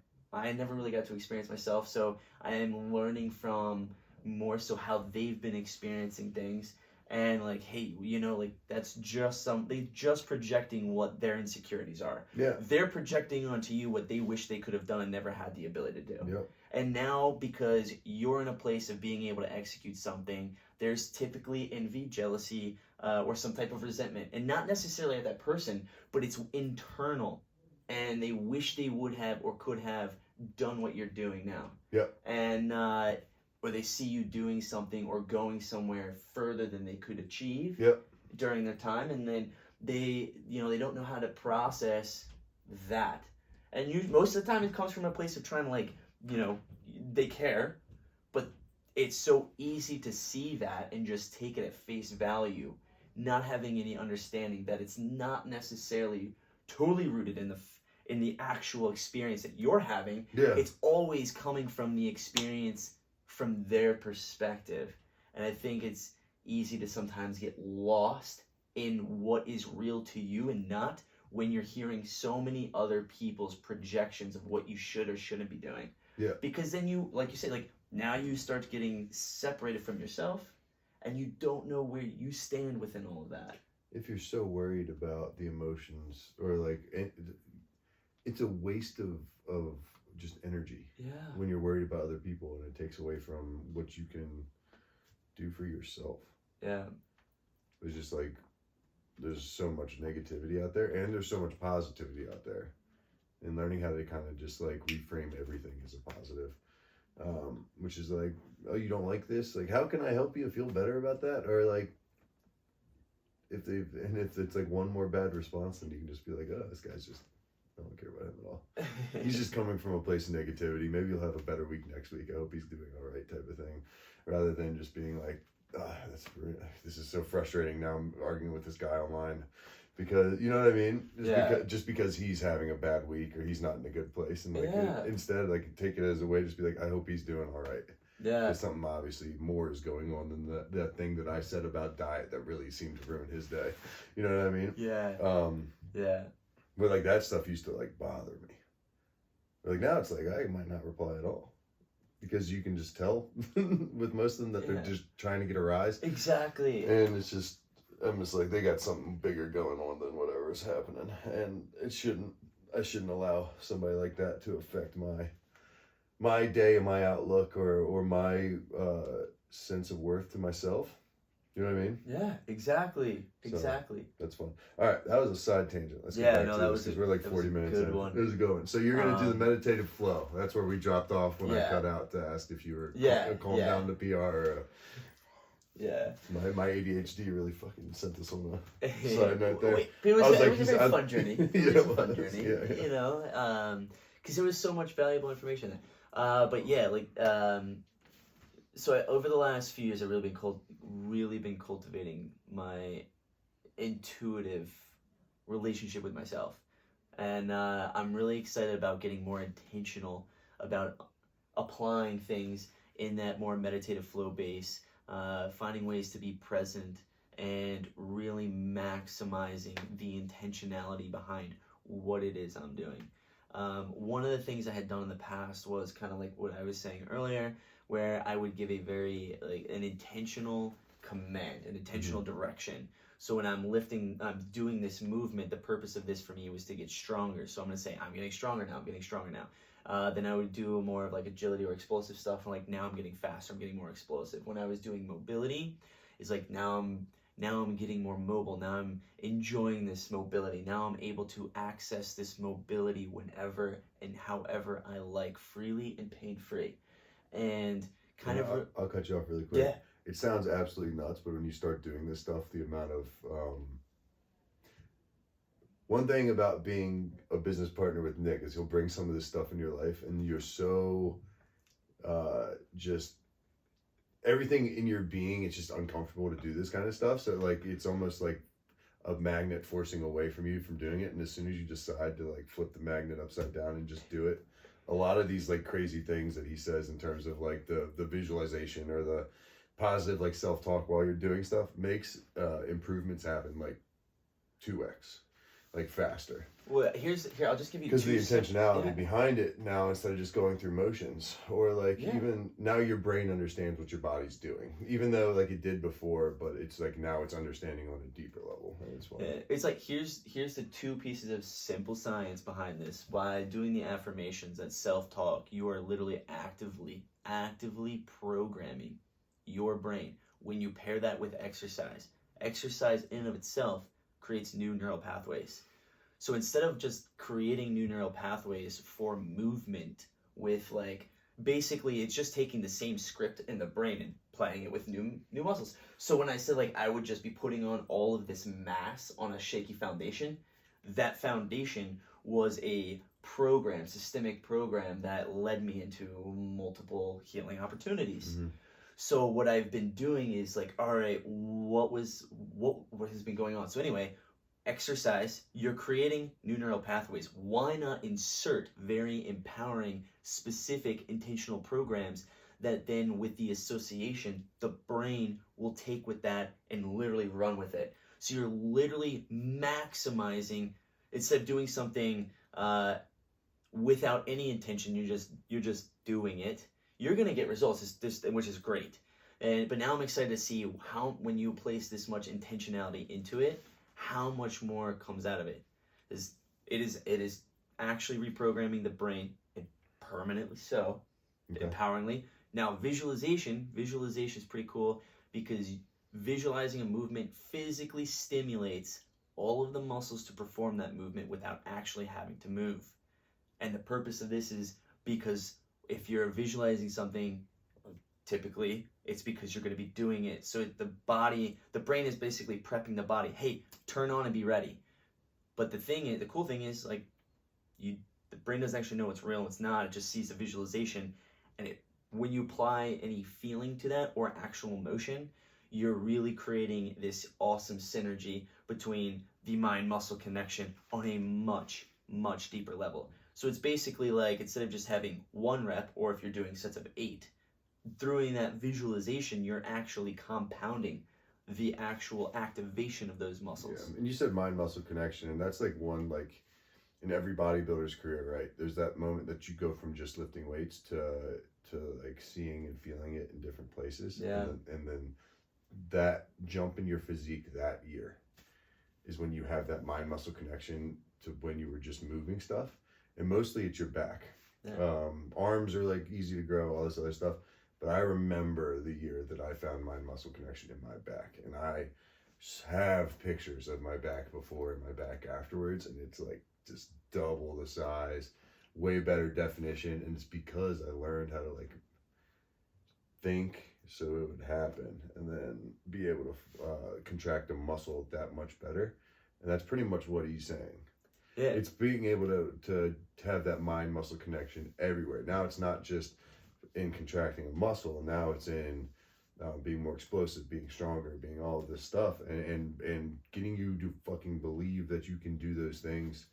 never really got to experience myself, so I am learning from more so how they've been experiencing things, and like, hey, like that's just they just projecting what their insecurities are. Yeah. They're projecting onto you what they wish they could have done and never had the ability to do. Yep. And now, because you're in a place of being able to execute something, there's typically envy, jealousy, or some type of resentment. And not necessarily at that person, but it's internal. And they wish they would have or could have done what you're doing now. Yep. And, or they see you doing something or going somewhere further than they could achieve Yep. during their time. And then they don't know how to process that. And most of the time it comes from a place of trying to, like, they care, but it's so easy to see that and just take it at face value, not having any understanding that it's not necessarily totally rooted in the actual experience that you're having. Yeah. It's always coming from the experience from their perspective. And I think it's easy to sometimes get lost in what is real to you and not, when you're hearing so many other people's projections of what you should or shouldn't be doing. Yeah. Because then you, like you say, like, now you start getting separated from yourself and you don't know where you stand within all of that. If you're so worried about the emotions, or like, it's a waste of just energy. Yeah. When you're worried about other people, and it takes away from what you can do for yourself. Yeah. It's just like, there's so much negativity out there, and there's so much positivity out there. And learning how to kind of just like reframe everything as a positive, which is like, oh, you don't like this? Like, how can I help you feel better about that? Or like, if it's like one more bad response, then you can just be like, oh, this guy's just, I don't care about him at all. He's just coming from a place of negativity. Maybe you'll have a better week next week. I hope he's doing all right, type of thing, rather than just being like, this is so frustrating. Now I'm arguing with this guy online. Because, you know what I mean? Just because he's having a bad week or he's not in a good place. And like, instead, like, take it as a way, just be like, I hope he's doing all right. Yeah. Because something obviously more is going on than that thing that I said about diet that really seemed to ruin his day. You know what I mean? Yeah. Yeah. But like, that stuff used to like bother me. Like, now it's like, I might not reply at all. Because you can just tell with most of them that they're just trying to get a rise. Exactly. And it's just, I'm just like, they got something bigger going on than whatever is happening, and I shouldn't allow somebody like that to affect my day and my outlook or my sense of worth to myself. You know what I mean? Yeah, exactly. Exactly. So, that's fun. All right, that was a side tangent. Let's get back to this because we're like 40 minutes in. It was a good one. So you're gonna do the meditative flow. That's where we dropped off when I cut out to ask if you were calm down to PR. Or, my ADHD really fucking sent us on a side note there. It was a very fun journey. It was a fun journey. Yeah. You know, because there was so much valuable information there. But yeah, like, so over the last few years, I've really been cultivating my intuitive relationship with myself, and I'm really excited about getting more intentional about applying things in that more meditative flow base. Finding ways to be present and really maximizing the intentionality behind what it is I'm doing. One of the things I had done in the past was kind of like what I was saying earlier, where I would give a very, like, an intentional command, an intentional direction. So when I'm doing this movement, the purpose of this for me was to get stronger. So I'm going to say, I'm getting stronger now, I'm getting stronger now. Then I would do more of like agility or explosive stuff, and like, now I'm getting faster, I'm getting more explosive. When I was doing mobility, it's like, now I'm getting more mobile. Now I'm enjoying this mobility. Now I'm able to access this mobility whenever and however I like, freely and pain-free. And I'll cut you off really quick. Yeah. It sounds absolutely nuts, but when you start doing this stuff, the amount of one thing about being a business partner with Nick is he'll bring some of this stuff in your life, and you're so just everything in your being, it's just uncomfortable to do this kind of stuff. So like, it's almost like a magnet forcing away from you from doing it. And as soon as you decide to like flip the magnet upside down and just do it, a lot of these like crazy things that he says in terms of like the visualization or the positive like self-talk while you're doing stuff makes improvements happen like 2x. like faster. Well, here I'll just give you Because the intentionality yeah. behind it now, instead of just going through motions, or like Yeah. even now your brain understands what your body's doing, even though like it did before, but it's like now it's understanding on a deeper level. And it's fun. It's like here's the two pieces of simple science behind this. By doing the affirmations and self-talk, you are literally actively programming your brain. When you pair that with exercise in and of itself creates new neural pathways. So instead of just creating new neural pathways for movement with like, basically it's just taking the same script in the brain and playing it with new muscles. So when I said like I would just be putting on all of this mass on a shaky foundation, that foundation was a systemic program that led me into multiple healing opportunities. Mm-hmm. So what I've been doing is like, all right, what has been going on? So anyway, exercise, you're creating new neural pathways. Why not insert very empowering, specific, intentional programs that then with the association, the brain will take with that and literally run with it. So you're literally maximizing, instead of doing something without any intention, you're just doing it. You're gonna get results, which is great. But now I'm excited to see how, when you place this much intentionality into it, how much more comes out of it. It is actually reprogramming the brain, permanently so, empoweringly. Now visualization is pretty cool because visualizing a movement physically stimulates all of the muscles to perform that movement without actually having to move. And the purpose of this is because if you're visualizing something, typically it's because you're going to be doing it. So the brain is basically prepping the body. Hey, turn on and be ready. But the cool thing is like the brain doesn't actually know what's real and what's not. It just sees the visualization, and when you apply any feeling to that or actual motion, you're really creating this awesome synergy between the mind-muscle connection on a much, much deeper level. So it's basically like, instead of just having 1 rep, or if you're doing sets of 8, through that visualization, you're actually compounding the actual activation of those muscles. Yeah, and you said mind-muscle connection, and that's like one, like in every bodybuilder's career, right? There's that moment that you go from just lifting weights to like seeing and feeling it in different places. Yeah. And then that jump in your physique that year is when you have that mind-muscle connection to when you were just moving stuff. And mostly it's your back. Yeah. Arms are like easy to grow, all this other stuff. But I remember the year that I found mind-muscle connection in my back. And I have pictures of my back before and my back afterwards. And it's like just double the size, way better definition. And it's because I learned how to like think so it would happen, and then be able to contract a muscle that much better. And that's pretty much what he's saying. Yeah. It's being able to have that mind-muscle connection everywhere. Now it's not just in contracting a muscle. Now it's in being more explosive, being stronger, being all of this stuff, and getting you to fucking believe that you can do those things.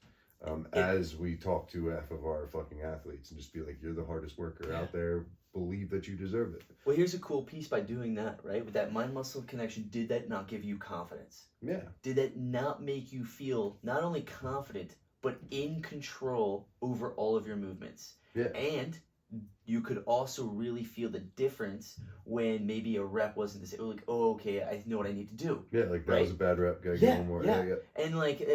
As we talk to half of our fucking athletes, and just be like, you're the hardest worker out there. Believe that you deserve it. Well, here's a cool piece by doing that, right? With that mind-muscle connection, did that not give you confidence? Yeah. Did that not make you feel not only confident, but in control over all of your movements? Yeah. And you could also really feel the difference when maybe a rep wasn't the same. Like, oh, okay, I know what I need to do. Yeah, like that was a bad rep. Gotta get one more. Yeah. And like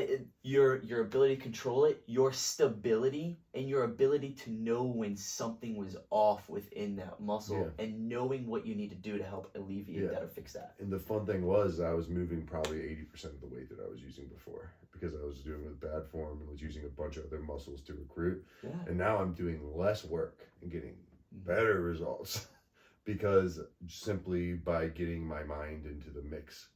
your ability to control it, your stability, and your ability to know when something was off within that muscle, and knowing what you need to do to help alleviate that or fix that. And the fun thing was, I was moving probably 80% of the weight that I was using before, because I was doing it with bad form and was using a bunch of other muscles to recruit. Yeah. And now I'm doing less work and getting better results because simply by getting my mind into the mix,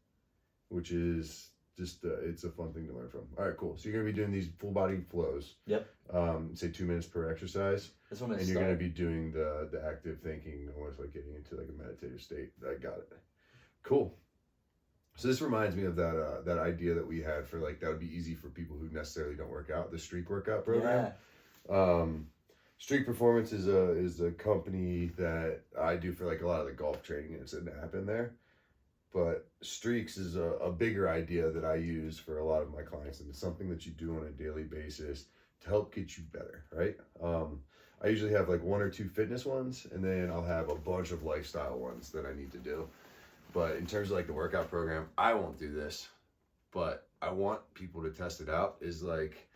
which is just it's a fun thing to learn from. All right, cool. So you're gonna be doing these full body flows. Yep. Say 2 minutes per exercise. That's what I'm and you're gonna be doing the active thinking, almost like getting into like a meditative state. I got it. Cool. So this reminds me of that idea that we had for like, that would be easy for people who necessarily don't work out, the Streak workout program. Yeah. Streak Performance is a company that I do for like a lot of the golf training, and it's an app in there. but streaks is a bigger idea that I use for a lot of my clients, and it's something that you do on a daily basis to help get you better, right? I usually have like 1 or 2 fitness ones, and then I'll have a bunch of lifestyle ones that I need to do. But in terms of like the workout program, I won't do this, but I want people to test it out, is like,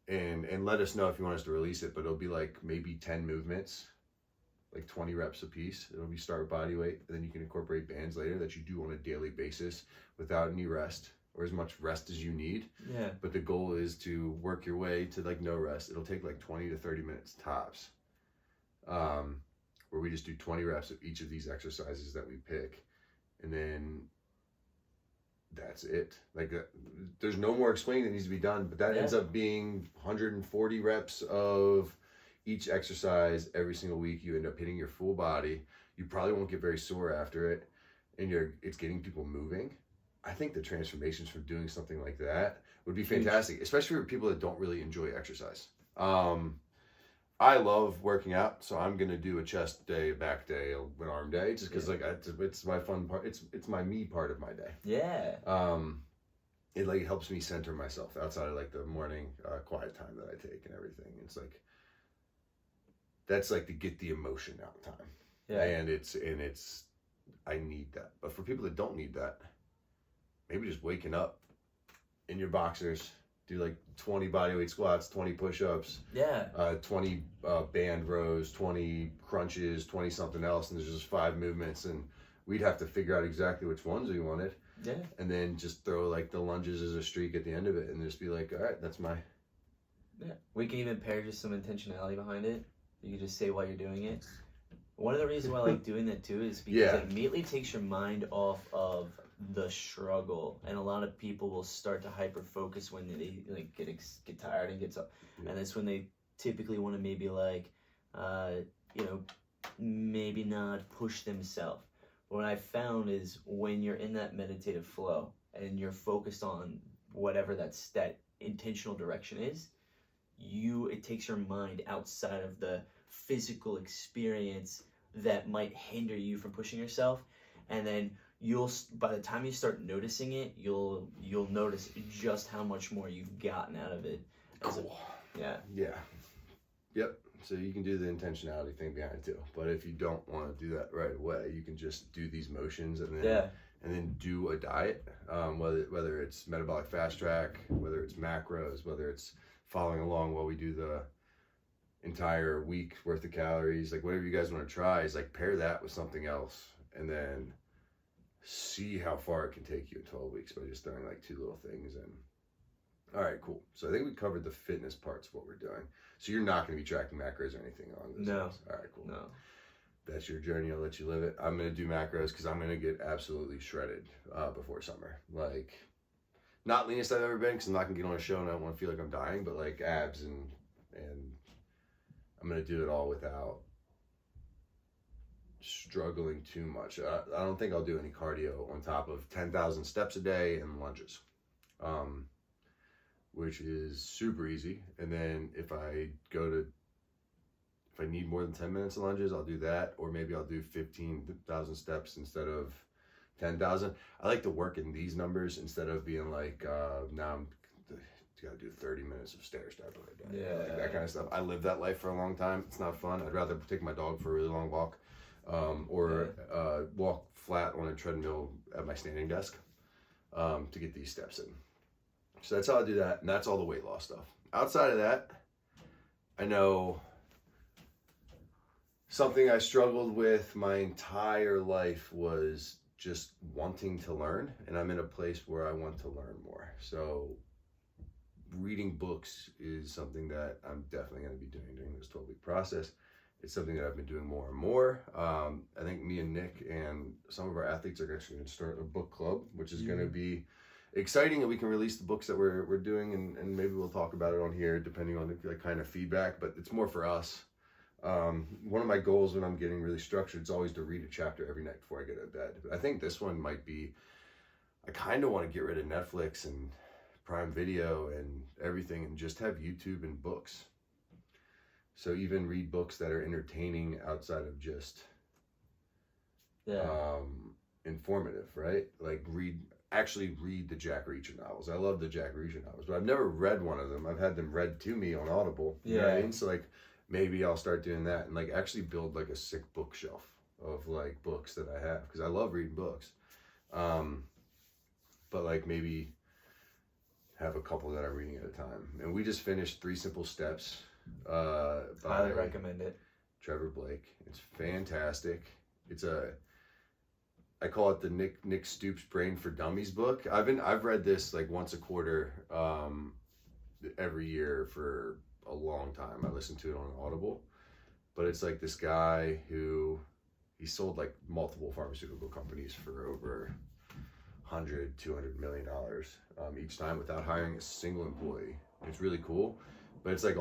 and let us know if you want us to release it, but it'll be like maybe 10 movements, like 20 reps a piece. It'll be start with body weight, and then you can incorporate bands later that you do on a daily basis without any rest, or as much rest as you need. Yeah. But the goal is to work your way to like no rest. It'll take like 20 to 30 minutes tops, where we just do 20 reps of each of these exercises that we pick, and then that's it. Like there's no more explaining that needs to be done, but that ends up being 140 reps of each exercise every single week. You end up hitting your full body. You probably won't get very sore after it, and it's getting people moving. I think the transformations from doing something like that would be fantastic, especially for people that don't really enjoy exercise. I love working out, so I'm gonna do a chest day, a back day, an arm day, just because like it's my fun part. It's my me part of my day. Yeah. It like helps me center myself outside of like the morning quiet time that I take and everything. It's like that's like to get the emotion out time. Yeah. And it's I need that. But for people that don't need that, maybe just waking up in your boxers, do like 20 bodyweight squats, 20 push-ups, 20 band rows, 20 crunches, 20 something else, and there's just 5 movements, and we'd have to figure out exactly which ones we wanted. Yeah. And then just throw like the lunges as a streak at the end of it, and just be like, all right, that's my. Yeah. We can even pair just some intentionality behind it. You can just say why you're doing it. One of the reasons why I like doing that too is because it immediately takes your mind off of the struggle, and a lot of people will start to hyper focus when they like get tired and gets up, and that's when they typically want to maybe like maybe not push themselves. What I found is when you're in that meditative flow and you're focused on whatever that intentional direction is, it takes your mind outside of the physical experience that might hinder you from pushing yourself, and then by the time you start noticing it, you'll notice just how much more you've gotten out of it. Cool. Yep. So you can do the intentionality thing behind it too. But if you don't want to do that right away, you can just do these motions and then do a diet. Whether it's metabolic fast track, whether it's macros, whether it's following along while we do the entire week worth of calories, like whatever you guys want to try, is like pair that with something else, and then see how far it can take you in 12 weeks by just throwing like 2 little things in. All right, cool. So I think we covered the fitness parts of what we're doing. So you're not going to be tracking macros or anything along those lines. All right, cool. No. That's your journey. I'll let you live it. I'm going to do macros because I'm going to get absolutely shredded before summer. Like, not leanest I've ever been, because I'm not going to get on a show and I don't want to feel like I'm dying, but like abs, and I'm going to do it all without struggling too much. I don't think I'll do any cardio on top of 10,000 steps a day and lunges, which is super easy. And then if I need more than 10 minutes of lunges, I'll do that, or maybe I'll do 15,000 steps instead of 10,000. I like to work in these numbers instead of being like, now I'm got to do 30 minutes of stair step every day. Like that kind of stuff. I lived that life for a long time. It's not fun. I'd rather take my dog for a really long walk, or walk flat on a treadmill at my standing desk to get these steps in. So that's how I do that, and that's all the weight loss stuff. Outside of that, I know something I struggled with my entire life was just wanting to learn, and I'm in a place where I want to learn more. So reading books is something that I'm definitely going to be doing during this 12-week process. It's something that I've been doing more and more. I think me and Nick and some of our athletes are actually going to start a book club, which is going to be exciting, and we can release the books that we're doing, and maybe we'll talk about it on here depending on the kind of feedback, but it's more for us. One of my goals when I'm getting really structured is always to read a chapter every night before I get out of bed. I think this one might be, I kind of want to get rid of Netflix and Prime Video and everything and just have YouTube and books. So even read books that are entertaining outside of just informative, right? Like actually read the Jack Reacher novels. I love the Jack Reacher novels, but I've never read one of them. I've had them read to me on Audible. You know what I mean? So like maybe I'll start doing that and like actually build like a sick bookshelf of like books that I have, because I love reading books. But like maybe have a couple that I'm reading at a time. And we just finished Three Simple Steps. Highly recommend it. Trevor Blake. It's fantastic. I call it the Nick Stoops Brain for Dummies book. I've read this like once a quarter, every year for a long time. I listen to it on Audible, but it's like this guy who he sold like multiple pharmaceutical companies for over $100-200 million each time without hiring a single employee. It's really cool, but it's like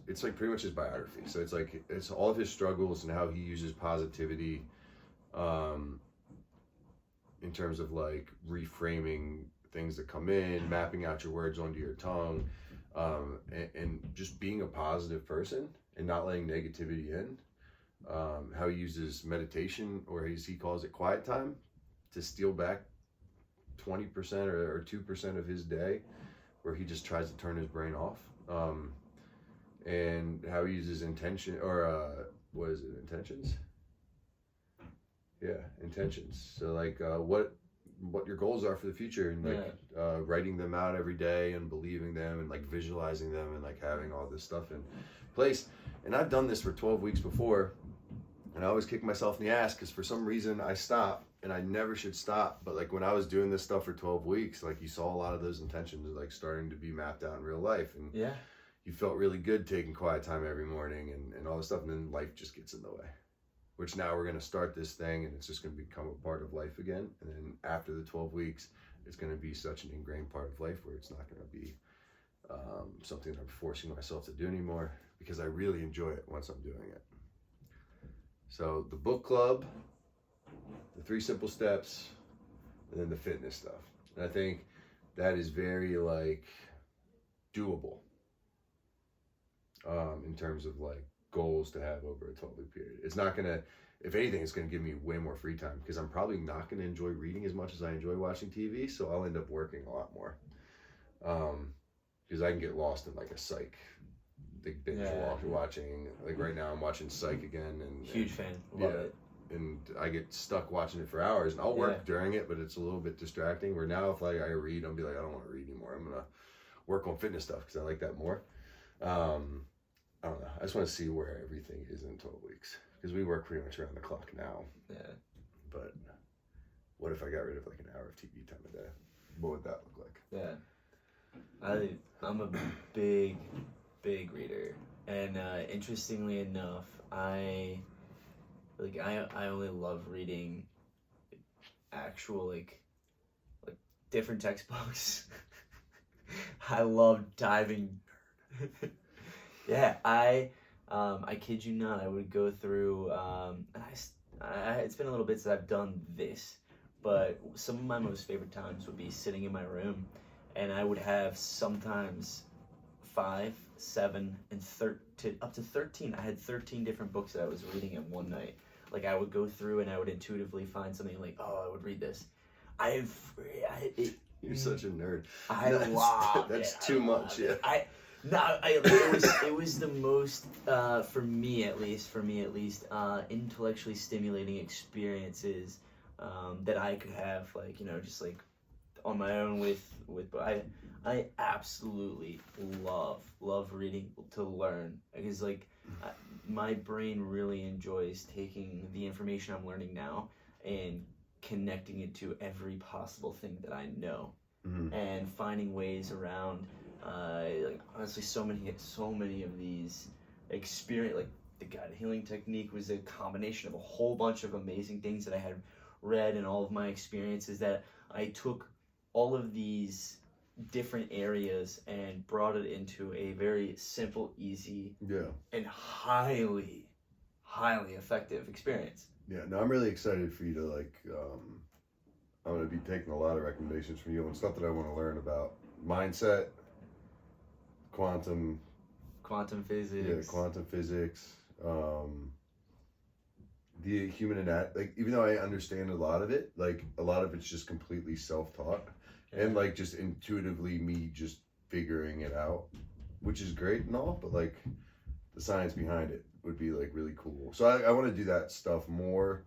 it's like pretty much his biography. So it's all of his struggles and how he uses positivity, in terms of like reframing things that come in, mapping out your words onto your tongue, and just being a positive person and not letting negativity in. How he uses meditation, or as he calls it, quiet time, to steal back 20% or 2% of his day, where he just tries to turn his brain off. And how he uses intentions. Yeah, intentions. So like what your goals are for the future, and like writing them out every day and believing them and like visualizing them and like having all this stuff in place. And I've done this for 12 weeks before, and I always kick myself in the ass because for some reason I stop, and I never should stop. But like when I was doing this stuff for 12 weeks, like you saw a lot of those intentions like starting to be mapped out in real life, and you felt really good taking quiet time every morning and all this stuff, and then life just gets in the way. Which now we're going to start this thing, and it's just going to become a part of life again. And then after the 12 weeks, it's going to be such an ingrained part of life where it's not going to be something that I'm forcing myself to do anymore, because I really enjoy it once I'm doing it. So the book club, the 3 Simple Steps, and then the fitness stuff. And I think that is very like doable in terms of like goals to have over a 12-week period. It's not gonna, if anything, it's gonna give me way more free time, because I'm probably not gonna enjoy reading as much as I enjoy watching TV, so I'll end up working a lot more, because I can get lost in like a psych, big binge watching. Like right now I'm watching Psych again, and huge fan, love it. And I get stuck watching it for hours, and I'll work during it, but it's a little bit distracting. Where now if like I read, I'll be like, I don't want to read anymore, I'm gonna work on fitness stuff because I like that more. I don't know. I just want to see where everything is in 12 weeks, because we work pretty much around the clock now. Yeah. But what if I got rid of like an hour of TV time a day? What would that look like? Yeah. I'm a big reader, and interestingly enough, I only love reading actual like different textbooks. I love diving. Yeah, I kid you not, I would go through, it's been a little bit since I've done this, but some of my most favorite times would be sitting in my room, and I would have sometimes 5, 7, and up to 13. I had 13 different books that I was reading in one night. Like I would go through and I would intuitively find something like, oh, I would read this. You're such a nerd. That's too much. Yeah. It was the most, for me at least, intellectually stimulating experiences that I could have, like, just like on my own I absolutely love reading to learn, because like my brain really enjoys taking the information I'm learning now and connecting it to every possible thing that I know, and finding ways around. Like honestly, so many of these experience, like the guided healing technique was a combination of a whole bunch of amazing things that I had read, and all of my experiences that I took all of these different areas and brought it into a very simple, easy, and highly effective experience. Yeah, no, I'm really excited for you to like, I'm going to be taking a lot of recommendations from you on stuff that I want to learn about. Mindset, quantum physics, the human anatomy, like, even though I understand a lot of it, like, a lot of it's just completely self-taught. Yeah. And, like, just intuitively me just figuring it out, which is great and all, but, like, the science behind it would be, like, really cool. So I want to do that stuff more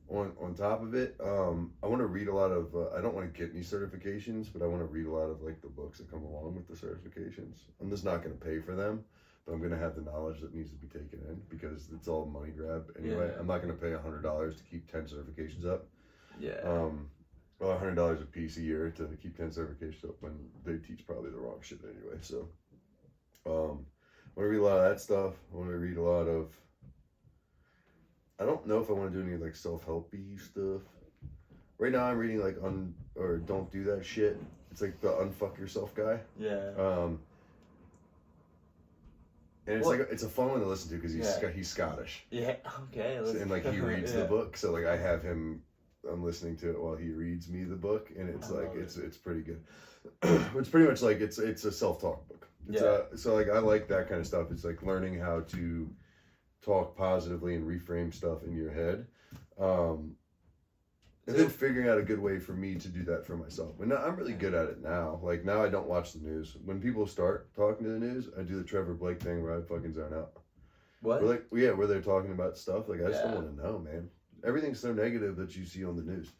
on top of it. I want to read a lot of, I don't want to get any certifications, but I want to read a lot of, like, the books that come along with the certifications. I'm just not going to pay for them. But I'm going to have the knowledge that needs to be taken in because it's all money grab anyway. Yeah. I'm not going to pay $100 to keep 10 certifications up. Yeah. Well, $100 a piece a year to keep 10 certifications up when they teach probably the wrong shit anyway. So, I want to read a lot of that stuff. I want to read a lot of, I don't know if I want to do any like self-helpy stuff. Right now I'm reading like Don't Do That Shit. It's like the Unfuck Yourself guy. Yeah. And it's like it's a fun one to listen to because he's Scottish. Yeah. Okay. And like he reads the book, so like I have him. I'm listening to it while he reads me the book, and it's like it's pretty good. It's pretty much like it's a self-talk book. So like I like that kind of stuff. It's like learning how to talk positively and reframe stuff in your head. And then figuring out a good way for me to do that for myself. And I'm really good at it now. Like, now I don't watch the news. When people start talking to the news, I do the Trevor Blake thing where I fucking zone out. What? Where they're talking about stuff. Like, I just don't want to know, man. Everything's so negative that you see on the news.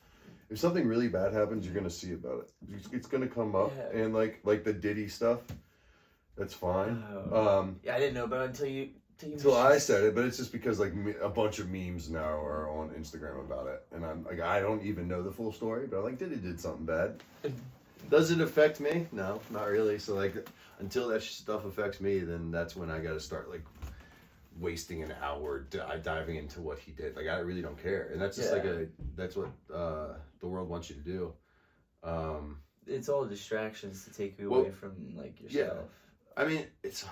If something really bad happens, you're going to see about it. It's going to come up. Yeah. And, like the Diddy stuff, that's fine. I didn't know about it until I said it, but it's just because like a bunch of memes now are on Instagram about it, and I'm like, I don't even know the full story, but I'm like, Diddy did something bad. Does it affect me? No, not really. So like, until that stuff affects me, then that's when I got to start like wasting an hour diving into what he did. Like, I really don't care, and that's just that's what the world wants you to do. It's all distractions to take you away from like yourself. Yeah. I mean, it's.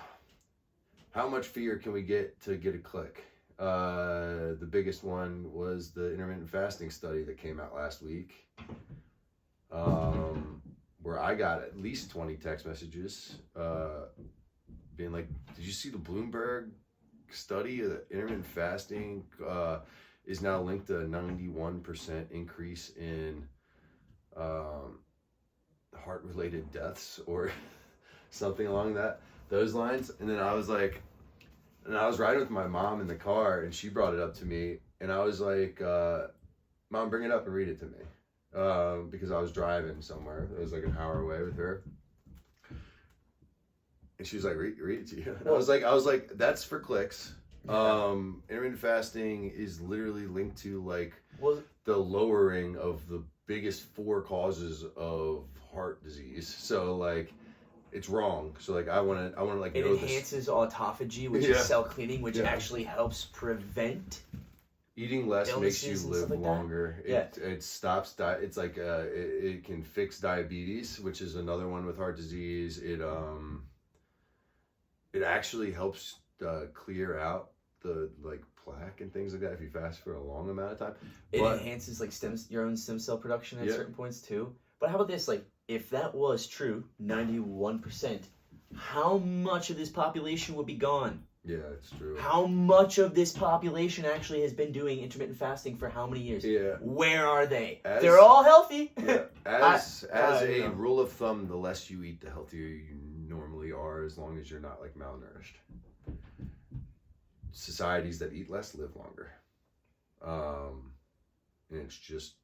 How much fear can we get to get a click? The biggest one was the intermittent fasting study that came out last week, where I got at least 20 text messages being like, did you see the Bloomberg study that intermittent fasting is now linked to a 91% increase in heart-related deaths or something along those lines? And then I was like, and I was riding with my mom in the car, and she brought it up to me, and I was like, Mom, bring it up and read it to me, because I was driving somewhere. It was like an hour away with her, and she was like, read it to you. And I was like, that's for clicks. Intermittent fasting is literally linked to like the lowering of the biggest 4 causes of heart disease. So like, it's wrong. So like, I want to like it know enhances autophagy, which is cell cleaning, which actually helps prevent eating less makes you live like longer. It stops it's like it can fix diabetes, which is another one with heart disease. It actually helps clear out the like plaque and things like that if you fast for a long amount of time. It enhances like your own stem cell production at certain points too. But how about this? Like, if that was true, 91%, how much of this population would be gone? Yeah, it's true. How much of this population actually has been doing intermittent fasting for how many years? Yeah. Where are they? They're all healthy. Yeah. As a rule of thumb, the less you eat, the healthier you normally are, as long as you're not like malnourished. Societies that eat less live longer. And it's just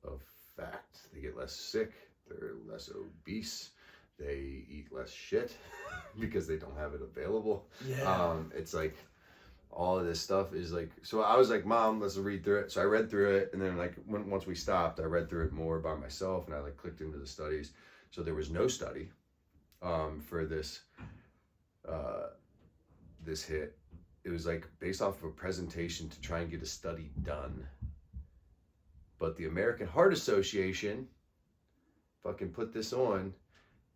a fact. They get less sick, they're less obese, they eat less shit because they don't have it available. It's like all of this stuff is like, so I was like, Mom, let's read through it. So I read through it, and then like once we stopped, I read through it more by myself, and I like clicked into the studies. So there was no study for this this hit. It was like based off of a presentation to try and get a study done. But the American Heart Association fucking put this on,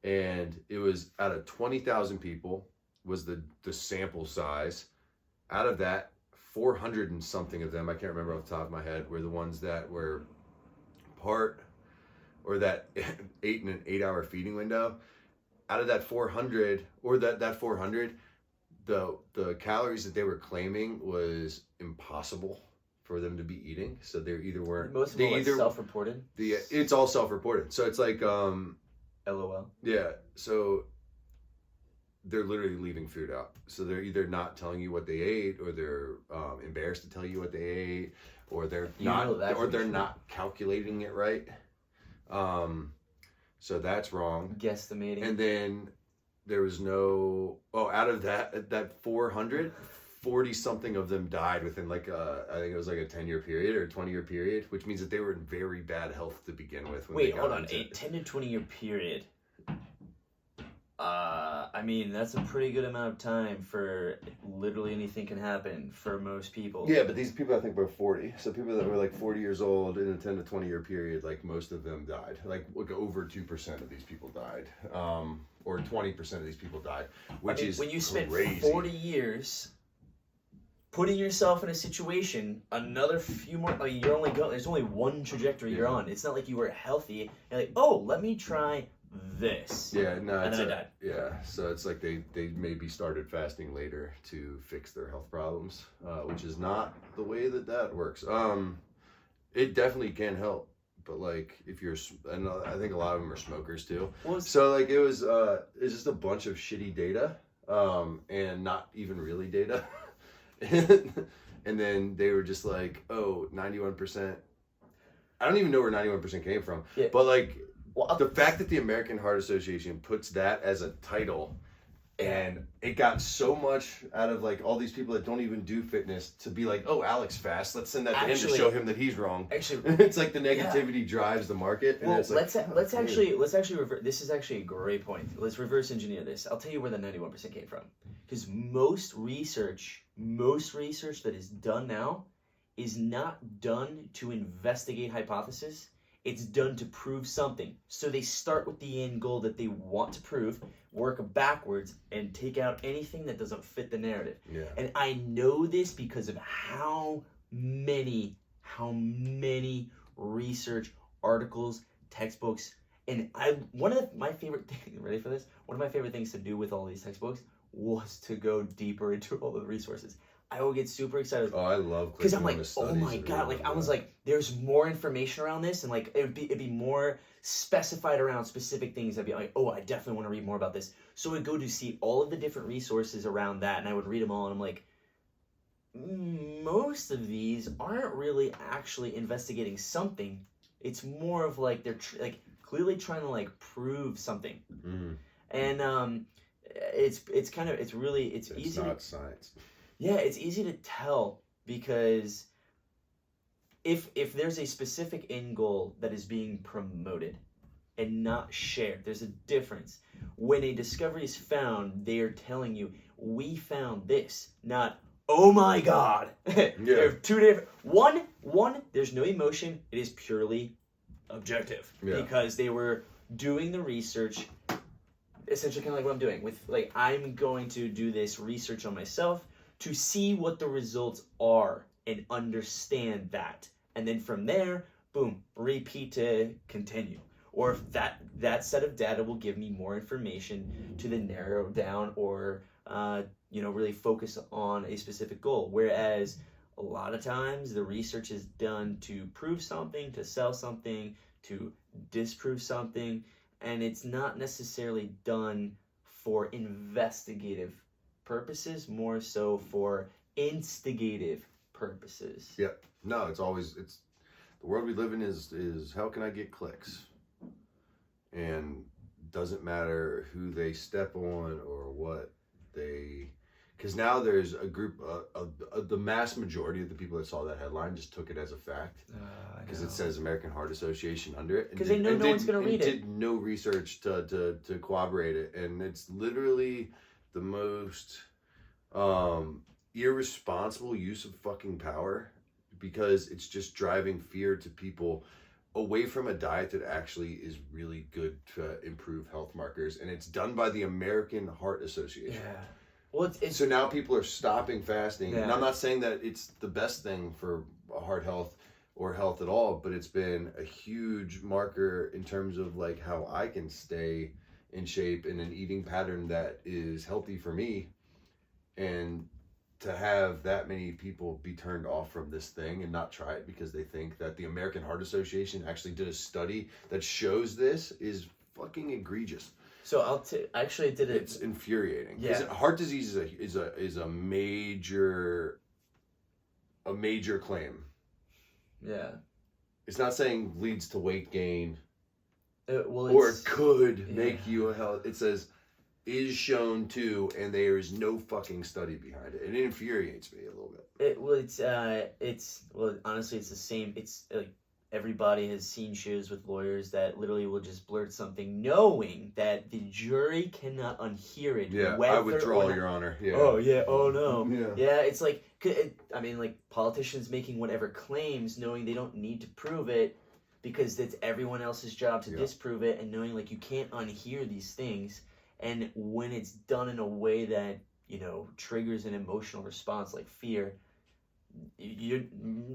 and it was out of 20,000 people was the sample size. Out of that, 400 and something of them, I can't remember off the top of my head, were the ones that were part or that ate in an 8-hour feeding window. Out of that 400, or that 400, the calories that they were claiming was impossible for them to be eating. So they're either weren't. Most of they them are either self-reported. It's all self-reported. So it's like LOL. yeah. So they're literally leaving food out. So they're either not telling you what they ate, or they're embarrassed to tell you what they ate, or they're not calculating it right. So that's wrong. Guesstimating. And then there was out of that 400, 40 something of them died within like I think it was like a 10-year period or a 20-year period, which means that they were in very bad health to begin with. Wait, hold on. A 10 to 20-year period. I mean, that's a pretty good amount of time for literally anything can happen for most people. Yeah, but these people I think were 40. So people that were like 40 years old in a 10 to 20-year period, like most of them died. Like over 2% of these people died. Or 20% of these people died, which is when you spend crazy. 40 years putting yourself in a situation, another few more, like you're only going, there's only one trajectory you're on. It's not like you were healthy and like, oh, let me try this. Yeah, no, and then I died. Yeah, so it's like they maybe started fasting later to fix their health problems, which is not the way that works. It definitely can help, but like if you're, and I think a lot of them are smokers too. So like it's just a bunch of shitty data, and not even really data, and then they were just like, oh, 91%. I don't even know where 91% came from, but like. Well, the fact that the American Heart Association puts that as a title, and it got so much out of like all these people that don't even do fitness to be like, oh, Alex fast, let's send that to him to show him that he's wrong. Actually, it's like the negativity drives the market. And well, it's like, let's actually reverse. This is actually a great point. Let's reverse engineer this. I'll tell you where the 91% came from. Because most research that is done now is not done to investigate hypothesis. It's done to prove something. So they start with the end goal that they want to prove, work backwards, and take out anything that doesn't fit the narrative. Yeah. And I know this because of how many research articles, textbooks, and one of my favorite things, ready for this? One of my favorite things to do with all these textbooks was to go deeper into all the resources. I would get super excited. Oh, I love because I'm like, oh my god! Like I was like, there's more information around this, and like it'd be more specified around specific things. I'd be like, oh, I definitely want to read more about this. So I'd go to see all of the different resources around that, and I would read them all, and I'm like, most of these aren't really actually investigating something. It's more of like they're like clearly trying to like prove something, and it's easy. Not science. Yeah, it's easy to tell because if there's a specific end goal that is being promoted and not shared, there's a difference. When a discovery is found, they are telling you, we found this, not, oh my god. There are two different, one, there's no emotion, it is purely objective because they were doing the research, essentially kind of like what I'm doing with, like, I'm going to do this research on myself to see what the results are and understand that. And then from there, boom, repeat to continue. Or if that set of data will give me more information to then narrow down or, really focus on a specific goal. Whereas a lot of times the research is done to prove something, to sell something, to disprove something, and it's not necessarily done for investigative purposes, more so for instigative purposes. Yep. No, it's the world we live in is how can I get clicks? And doesn't matter who they step on or what they, because now there's a group the mass majority of the people that saw that headline just took it as a fact because it says American Heart Association under it, because they know no one's going to read it. Did no research to corroborate it, and it's literally the most irresponsible use of fucking power because it's just driving fear to people away from a diet that actually is really good to improve health markers, and it's done by the American Heart Association. Yeah. Well, it's so now people are stopping fasting, yeah. And I'm not saying that it's the best thing for heart health or health at all, but it's been a huge marker in terms of like how I can stay in shape in an eating pattern that is healthy for me, and to have that many people be turned off from this thing and not try it because they think that the American Heart Association actually did a study that shows this is fucking egregious. So actually I did it. It's infuriating. Yeah. Heart disease is a major claim. Yeah. It's not saying leads to weight gain. Or it could make you a health. It says is shown to, and there is no fucking study behind it. It infuriates me a little bit. Honestly, it's the same. It's like everybody has seen shows with lawyers that literally will just blurt something, knowing that the jury cannot unhear it. Yeah, I withdraw, Your Honor. Yeah. Oh yeah. Oh no. Yeah. Yeah. It's like, I mean, like politicians making whatever claims, knowing they don't need to prove it, because it's everyone else's job to disprove it, and knowing like you can't unhear these things. And when it's done in a way that, you know, triggers an emotional response like fear,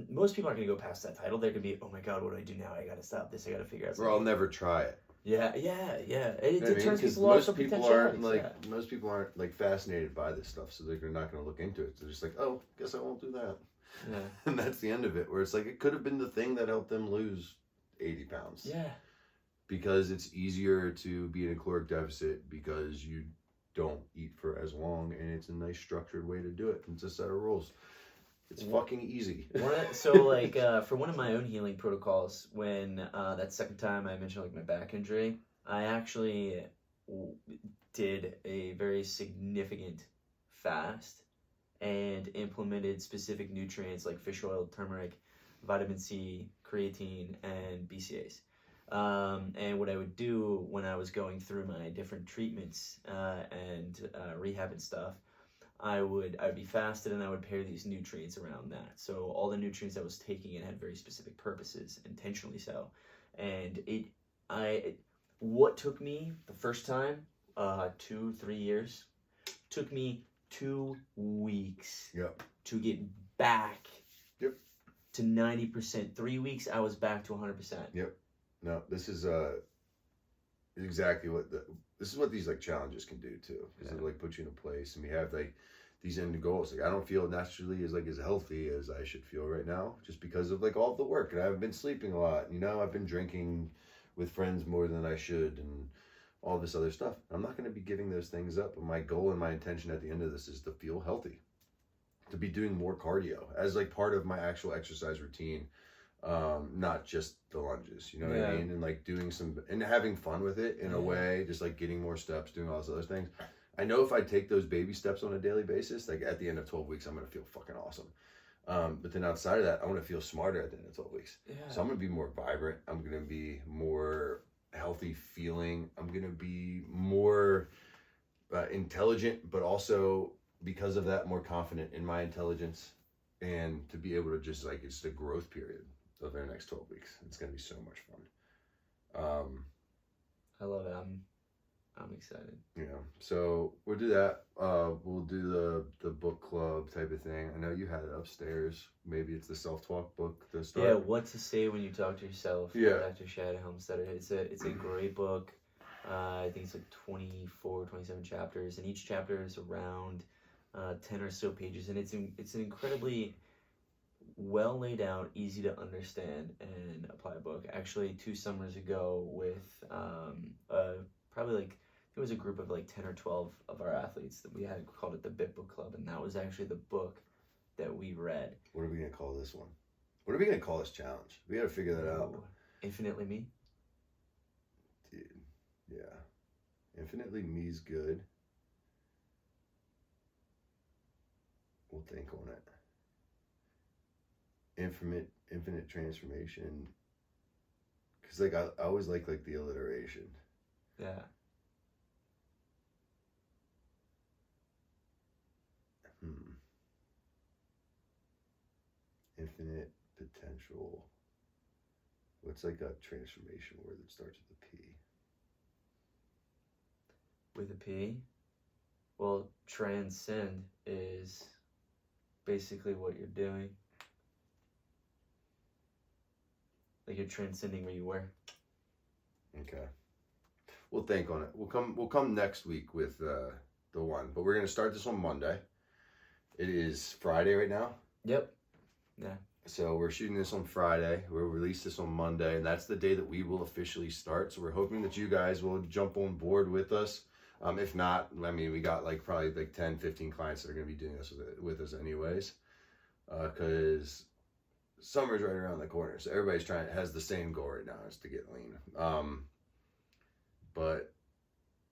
most people aren't going to go past that title. They're going to be, oh my God, what do I do now? I got to stop this. I got to figure out something. Or I'll never try it. Yeah. It turns people off most for people potentialities. most people aren't like fascinated by this stuff, so they're not going to look into it. So they're just like, oh, guess I won't do that. Yeah. And that's the end of it. Where it's like it could have been the thing that helped them lose 80 pounds. Yeah. Because it's easier to be in a caloric deficit because you don't eat for as long, and it's a nice structured way to do it. It's a set of rules. It's fucking easy. For one of my own healing protocols, when that second time I mentioned like my back injury, I actually did a very significant fast and implemented specific nutrients like fish oil, turmeric, vitamin C, creatine, and BCAAs. And what I would do when I was going through my different treatments and rehab and stuff, I would be fasted, and I would pair these nutrients around that. So all the nutrients I was taking in had very specific purposes, intentionally so. And what took me the first time, 2-3 years, took me 2 weeks to get back to 90%. 3 weeks, I was back to 100%. Yep. No, this is exactly this is what these like challenges can do too, because it like puts you in a place, and we have like these end goals. Like I don't feel naturally as healthy as I should feel right now, just because of like all of the work, and I haven't been sleeping a lot. You know, I've been drinking with friends more than I should, and all this other stuff. I'm not going to be giving those things up. But my goal and my intention at the end of this is to feel healthy, to be doing more cardio as like part of my actual exercise routine. Not just the lunges, you know what I mean? And like doing and having fun with it in a way, just like getting more steps, doing all those other things. I know if I take those baby steps on a daily basis, like at the end of 12 weeks, I'm going to feel fucking awesome. But then outside of that, I want to feel smarter at the end of 12 weeks. Yeah. So I'm going to be more vibrant. I'm going to be more healthy feeling. I'm going to be more intelligent, but also because of that, more confident in my intelligence, and to be able to just like, it's the growth period of the next 12 weeks. It's going to be so much fun. I love it. I'm excited. Yeah. So we'll do that. We'll do the book club type of thing. I know you had it upstairs. Maybe it's the self-talk book to start. Yeah, What to Say When You Talk to Yourself. Yeah. Dr. Shad Helmstetter. It's a great book. I think it's like 24, 27 chapters, and each chapter is around 10 or so pages, and it's an incredibly well laid out, easy to understand and apply book. Actually, 2 summers ago with probably like, it was a group of like 10 or 12 of our athletes that we had called it the Bit Book Club, and that was actually the book that we read. What are we going to call this one? What are we going to call this challenge? We got to figure that out. Infinitely Me? Dude, yeah. Infinitely Me's good. We'll think on it. Infinite transformation. Because like I always like the alliteration. Yeah. Infinite potential. What's like a transformation word that starts with a P? With a P? Well, transcend is basically what you're doing. Like you're transcending where you were. Okay. We'll think on it. We'll come next week with the one, but we're gonna start this on Monday. It is Friday right now. Yep. Yeah. So we're shooting this on Friday. We'll release this on Monday, and that's the day that we will officially start. So we're hoping that you guys will jump on board with us. If not, I mean, we got like probably like 10, 15 clients that are going to be doing this with us anyways. Because summer's right around the corner. So everybody's has the same goal right now, is to get lean. But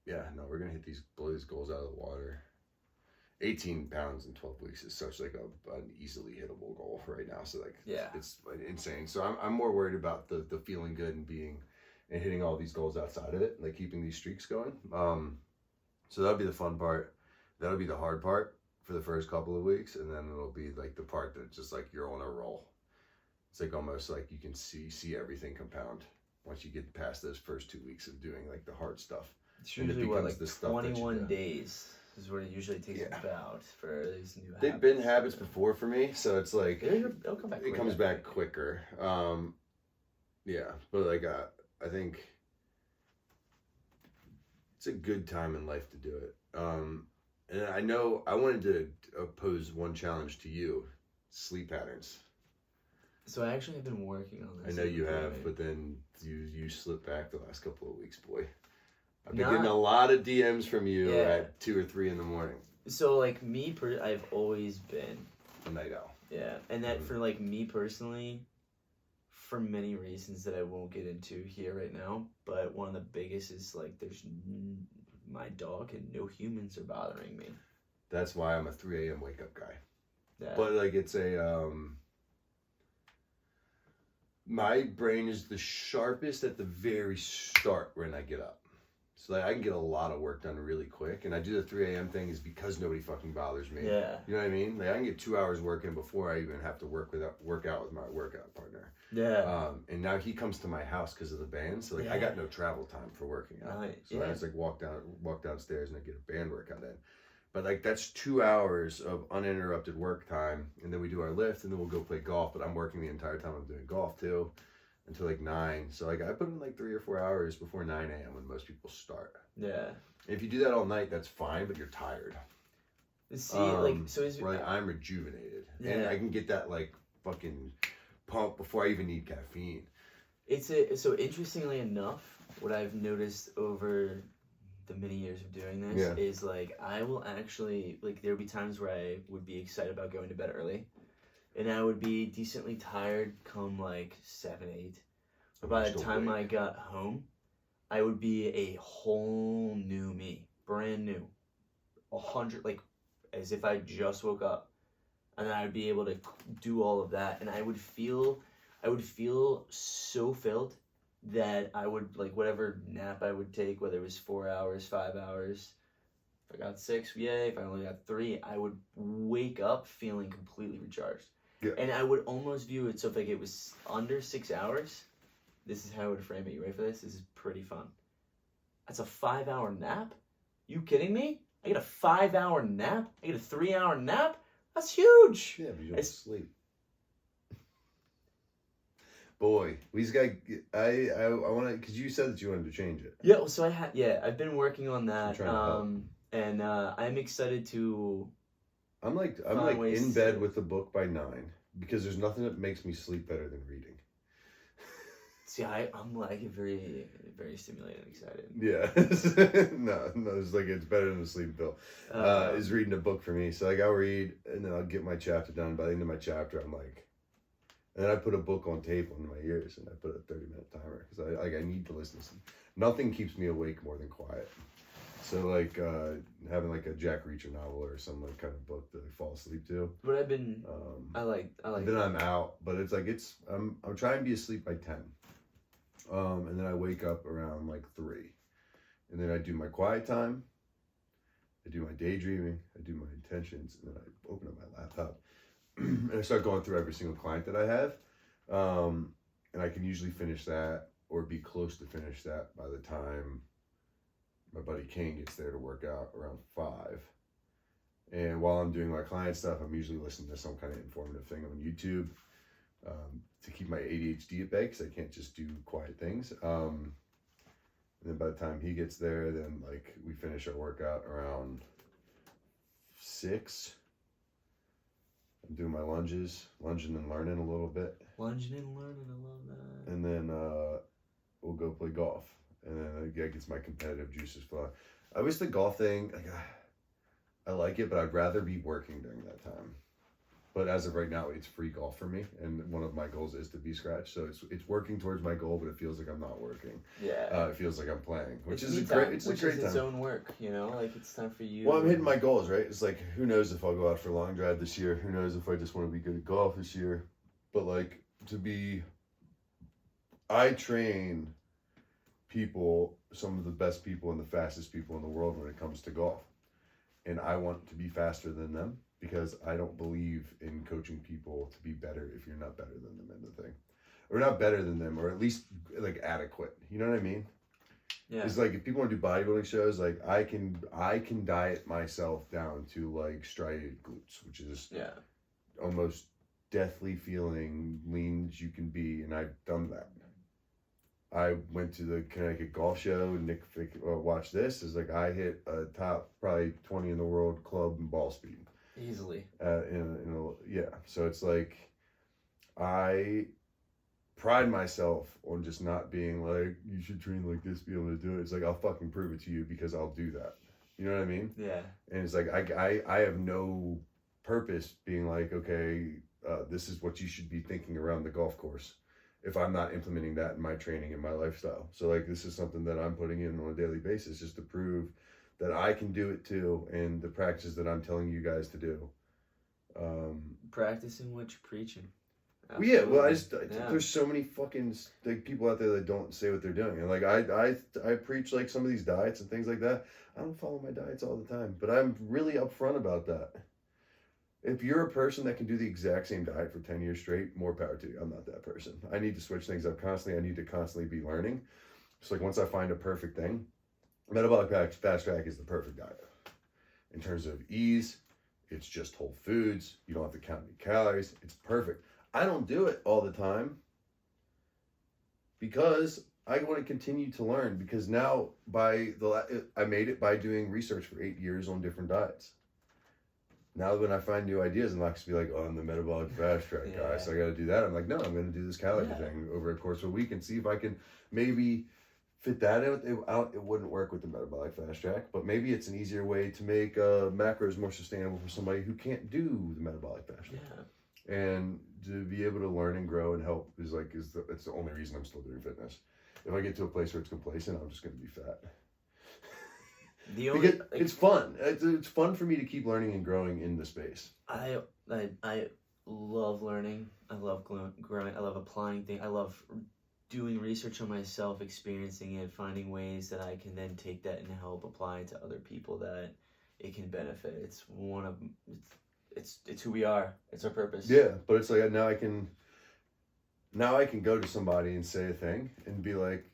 yeah, no, we're going to blow these goals out of the water. 18 pounds in 12 weeks is such like an easily hittable goal right now. So like, yeah, it's insane. So I'm more worried about the feeling good and hitting all these goals outside of it, like keeping these streaks going. So that'll be the fun part. That'll be the hard part for the first couple of weeks. And then it'll be like the part that just like you're on a roll. It's like almost like you can see everything compound once you get past those first 2 weeks of doing like the hard stuff. It's usually what, like 21 days is what it usually takes about for these new habits. They've been habits before for me, so it's like it'll come back. It comes back quicker. Yeah, but like I think it's a good time in life to do it. And I know I wanted to pose one challenge to you: sleep patterns. So I actually have been working on this. I know you have, but then you slipped back the last couple of weeks, boy. I've been getting a lot of DMs from you at 2 or 3 in the morning. So like me, I've always been a night owl. Yeah, and that for like me personally, for many reasons that I won't get into here right now, but one of the biggest is like there's my dog and no humans are bothering me. That's why I'm a 3 a.m. wake up guy. Yeah. But like it's my brain is the sharpest at the very start when I get up. So like I can get a lot of work done really quick. And I do the 3 a.m. thing is because nobody fucking bothers me. Yeah. You know what I mean? Like I can get 2 hours working before I even have to work out with my workout partner. Yeah. And now he comes to my house because of the band. So like I got no travel time for working out. Right. So I just like walk downstairs and I get a band workout in. But like that's 2 hours of uninterrupted work time, and then we do our lift, and then we'll go play golf. But I'm working the entire time I'm doing golf too, until like 9. So like I put in like 3 or 4 hours before 9 a.m. when most people start. Yeah. If you do that all night, that's fine, but you're tired. See, like so is like I'm rejuvenated, yeah. and I can get that like fucking pump before I even need caffeine. So interestingly enough, what I've noticed over the many years of doing this is like I will actually like there'll be times where I would be excited about going to bed early, and I would be decently tired come like 7, 8. But by the time I got home, I would be a whole new me, brand new, 100 like as if I just woke up, and then I'd be able to do all of that, and I would feel so filled that I would, like, whatever nap I would take, whether it was 4 hours, 5 hours, if I got 6, yay, if I only got 3, I would wake up feeling completely recharged. Yeah. And I would almost view it, so if like it was under 6 hours, this is how I would frame it. You ready for this? This is pretty fun. That's a 5-hour nap? You kidding me? I get a 5-hour nap? I get a 3-hour nap? That's huge! Yeah, but you don't sleep. Boy, we just got. I want to, because you said that you wanted to change it. Yeah, so I've been working on that. And I'm excited to. I'm like in bed with the book by 9 because there's nothing that makes me sleep better than reading. See, I'm like very, very stimulated and excited. Yeah, no, it's like it's better than a sleep pill. Is reading a book for me. So like I'll read and then I'll get my chapter done. By the end of my chapter, I'm like. And then I put a book on tape on my ears, and I put a 30-minute timer because I need to listen to something. Nothing keeps me awake more than quiet. So like having like a Jack Reacher novel or some like kind of book that I fall asleep to. But I've been I like. Then I'm out, but it's like I'm trying to be asleep by 10, and then I wake up around like 3, and then I do my quiet time. I do my daydreaming. I do my intentions, and then I open up my laptop. And I start going through every single client that I have. And I can usually finish that or be close to finish that by the time my buddy Kane gets there to work out around 5. And while I'm doing my client stuff, I'm usually listening to some kind of informative thing on YouTube to keep my ADHD at bay because I can't just do quiet things. And then by the time he gets there, then like we finish our workout around 6. I'm doing my lunging and learning a little bit. Lunging and learning, I love that. And then we'll go play golf. And then that gets my competitive juices flowing. I wish the golf thing, like, I like it, but I'd rather be working during that time. But as of right now, it's free golf for me, and one of my goals is to be scratch. So it's working towards my goal, but it feels like I'm not working. Yeah. It feels like I'm playing, which It's is a me great. time, It's which a great is time. its own work, you know. Like it's time for you. Well, I'm hitting my goals, right? It's like, who knows if I'll go out for a long drive this year? Who knows if I just want to be good at golf this year? But like I train people, some of the best people and the fastest people in the world when it comes to golf, and I want to be faster than them. Because I don't believe in coaching people to be better if you're not better than them in the thing. Or not better than them, or at least like adequate. You know what I mean? Yeah. It's like if people want to do bodybuilding shows, like I can diet myself down to like striated glutes, which is almost deathly feeling lean as you can be, and I've done that. I went to the Connecticut Golf Show, and Nick watched this. It's like I hit a top probably 20 in the world club and ball speed. Easily. So it's like I pride myself on just not being like, you should train like this, be able to do it. It's like, I'll fucking prove it to you because I'll do that. You know what I mean? Yeah. And it's like, I have no purpose being like, okay, this is what you should be thinking around the golf course if I'm not implementing that in my training and my lifestyle. So like, this is something that I'm putting in on a daily basis just to prove that I can do it too, and the practices that I'm telling you guys to do. Practicing what you're preaching. Well, yeah, well, there's so many fucking like people out there that don't say what they're doing, and like I preach like some of these diets and things like that. I don't follow my diets all the time, but I'm really upfront about that. If you're a person that can do the exact same diet for 10 years straight, more power to you. I'm not that person. I need to switch things up constantly. I need to constantly be learning. So like once I find a perfect thing, metabolic fast track is the perfect diet. In terms of ease, it's just whole foods. You don't have to count any calories. It's perfect. I don't do it all the time because I want to continue to learn, because now I made it by doing research for 8 years on different diets. Now when I find new ideas, I'm not going to be like, oh, I'm the metabolic fast track guy, so I got to do that. I'm like, no, I'm going to do this calorie thing over a course of a week and see if I can maybe fit that in. It wouldn't work with the metabolic fast track, but maybe it's an easier way to make macros more sustainable for somebody who can't do the metabolic fast track. Yeah. And to be able to learn and grow and help it's the only reason I'm still doing fitness. If I get to a place where it's complacent, I'm just going to be fat. Because it's fun. It's fun for me to keep learning and growing in the space. I love learning. I love growing. I love applying things. I love doing research on myself, experiencing it, finding ways that I can then take that and help apply it to other people that it can benefit. It's who we are. It's our purpose. Yeah, but it's like now I can go to somebody and say a thing and be like,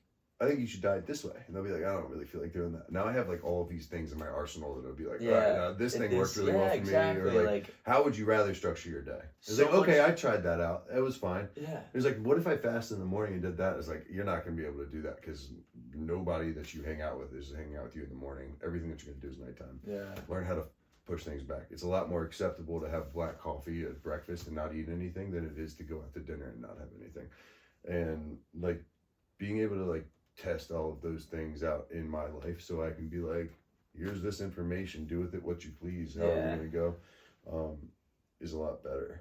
I think you should diet this way. And they'll be like, I don't really feel like doing that. Now I have like all of these things in my arsenal that'll be like, all right, this thing worked really well for me. Or like, how would you rather structure your day? It's like, okay, I tried that out. It was fine. Yeah. It's like, what if I fasted in the morning and did that? It's like, you're not going to be able to do that because nobody that you hang out with is hanging out with you in the morning. Everything that you're going to do is nighttime. Yeah. Learn how to push things back. It's a lot more acceptable to have black coffee at breakfast and not eat anything than it is to go out to dinner and not have anything. And like being able to like test all of those things out in my life so I can be like, here's this information, do with it what you please, how are we gonna go, is a lot better.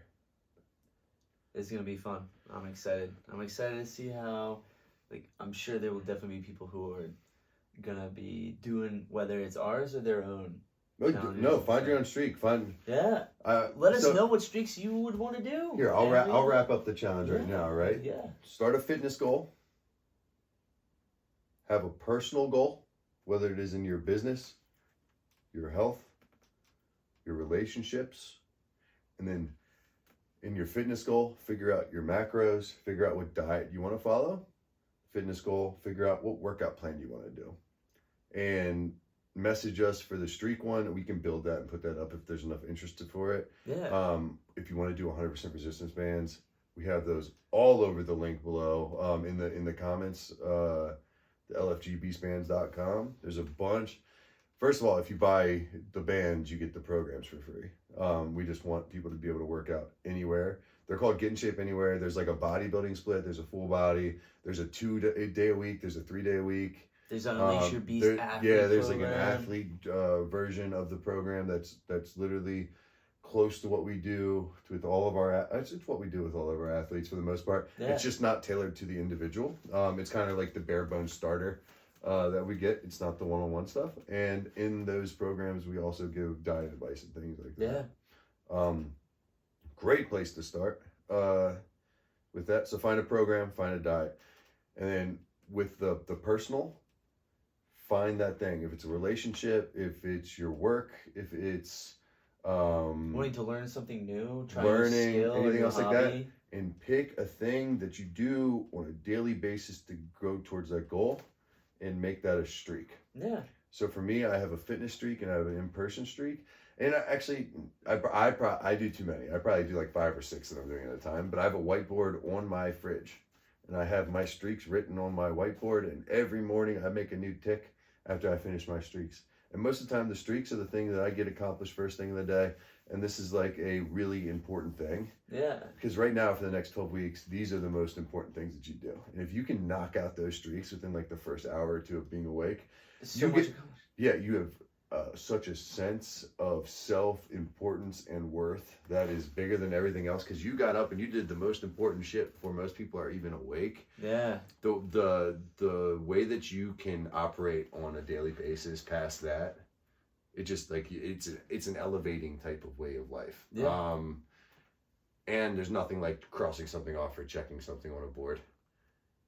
It's gonna be fun. I'm excited to see how, like, I'm sure there will definitely be people who are gonna be doing, whether it's ours or their own. No, find your own streak. Let us know what streaks you would want to do. Here, I'll wrap up the challenge right now, right? Yeah. Start a fitness goal. Have a personal goal, whether it is in your business, your health, your relationships, and then in your fitness goal, figure out your macros, figure out what diet you want to follow. Fitness goal, figure out what workout plan you want to do. And message us for the streak one. We can build that and put that up if there's enough interest for it. Yeah. If you want to do 100% resistance bands, we have those all over the link below. In the comments, the lfgbsbands.com. There's a bunch. First of all, if you buy the bands, you get the programs for free. We just want people to be able to work out anywhere. They're called Get in Shape Anywhere. There's like a bodybuilding split. There's a full body. There's a 2 day a week. There's a 3 day a week. There's Unleash Your Beast athlete Yeah, there's program. like an athlete version of the program that's literally close to what we do with all of our. It's what we do with all of our athletes for the most part. Yeah. It's just not tailored to the individual. It's kind of like the bare bones starter that we get. It's not the one-on-one stuff. And in those programs, we also give diet advice and things like that. Yeah. Great place to start with that. So find a program, find a diet, and then with the personal, find that thing. If it's a relationship, if it's your work, if it's wanting to learn something new, trying learning, a skill, anything or else like hobby. that, and pick a thing that you do on a daily basis to go towards that goal, and make that a streak. Yeah. So for me, I have a fitness streak and I have an in-person streak. And I do too many. I probably do like 5 or 6 that I'm doing at a time. But I have a whiteboard on my fridge, and I have my streaks written on my whiteboard. And every morning I make a new tick after I finish my streaks. And most of the time, the streaks are the thing that I get accomplished first thing of the day. And this is like a really important thing. Yeah. Because right now, for the next 12 weeks, these are the most important things that you do. And if you can knock out those streaks within like the first hour or two of being awake, So you much get- accomplished. yeah, you have such a sense of self-importance and worth that is bigger than everything else, because you got up and you did the most important shit before most people are even awake. Yeah. The way that you can operate on a daily basis past that, it just like it's an elevating type of way of life. Yeah. And there's nothing like crossing something off or checking something on a board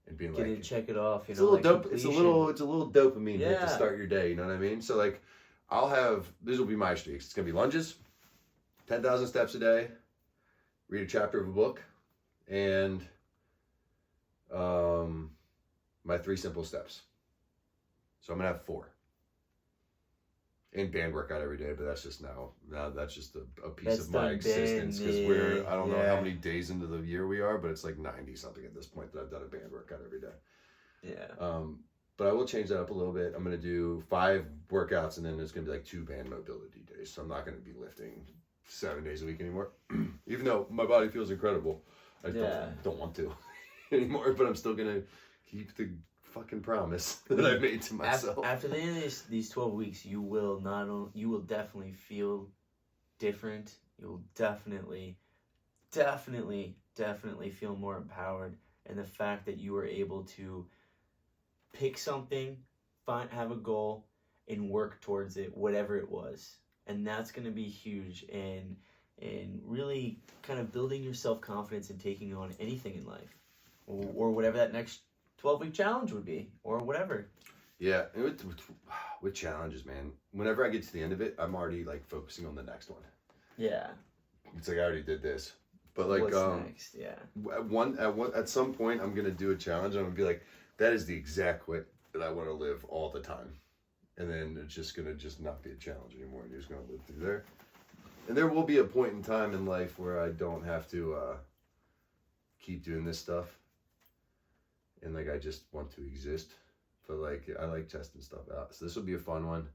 and being Get like, in, check it off. You it's know, a little like dope. It's a completion. little dopamine hit to Yeah. start your day. You know what I mean? So like, this will be my streaks. It's gonna be lunges, 10,000 steps a day, read a chapter of a book, and my 3 simple steps. So I'm gonna have 4. And band workout every day, but that's just now that's just a piece That's of my the existence, because band, I don't know yeah. how many days into the year we are, but it's like 90 something at this point that I've done a band workout every day. Yeah. But I will change that up a little bit. I'm going to do 5 workouts, and then there's going to be like 2 band mobility days. So I'm not going to be lifting 7 days a week anymore. Even though my body feels incredible, I don't want to anymore. But I'm still going to keep the fucking promise that I made to myself. After the end of these 12 weeks, you will definitely feel different. You'll definitely feel more empowered. And the fact that you were able to pick something, have a goal, and work towards it, whatever it was. And that's going to be huge in really kind of building your self-confidence and taking on anything in life. Or whatever that next 12-week challenge would be, or whatever. Yeah, and with challenges, man, whenever I get to the end of it, I'm already like focusing on the next one. Yeah. It's like I already did this. But like What's next? Yeah. at some point I'm gonna do a challenge and I'm gonna be like, that is the exact way that I want to live all the time. And then it's just gonna not be a challenge anymore, and you're just gonna live through there. And there will be a point in time in life where I don't have to keep doing this stuff. And like I just want to exist. But like I like testing stuff out. So this will be a fun one.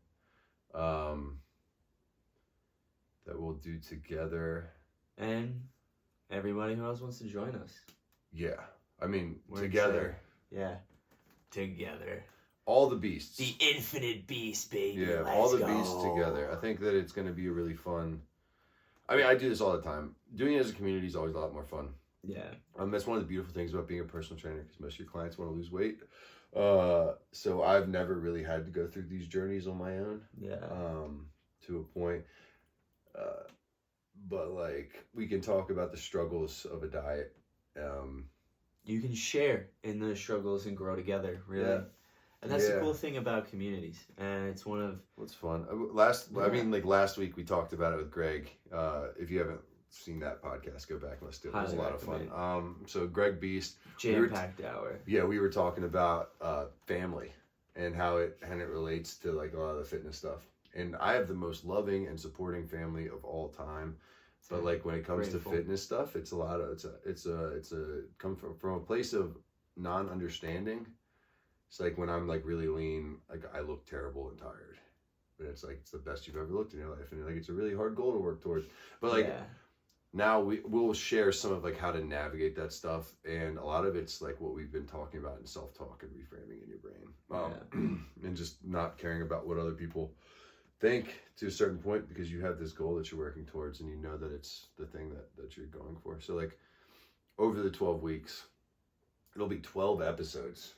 That we'll do together. And everybody who else wants to join us. Yeah. I mean, We're together. Yeah. Together. All the beasts. The infinite beast, baby. Yeah, Let's all the go. beasts together. I think that it's going to be a really fun. I mean, I do this all the time. Doing it as a community is always a lot more fun. Yeah. That's one of the beautiful things about being a personal trainer, because most of your clients want to lose weight. So I've never really had to go through these journeys on my own. Yeah. To a point. But like, we can talk about the struggles of a diet. You can share in those struggles and grow together, really. Yeah. And that's the cool thing about communities. And it's one of... What's fun. Last week we talked about it with Greg. If you haven't seen that podcast, go back and listen to it. It was a lot of fun. So Greg Beast. Jam-packed hour. Yeah, we were talking about family and how it relates to like a lot of the fitness stuff. And I have the most loving and supporting family of all time. But like when it comes to fitness stuff, it's come from a place of non-understanding. It's like when I'm like really lean, like I look terrible and tired. and it's like it's the best you've ever looked in your life, and like it's a really hard goal to work towards. But like Yeah. now we'll share some of like how to navigate that stuff, and a lot of it's like what we've been talking about in self-talk and reframing in your brain, and just not caring about what other people think to a certain point, because you have this goal that you're working towards and you know that it's the thing that you're going for. So like over the 12 weeks, it'll be 12 episodes.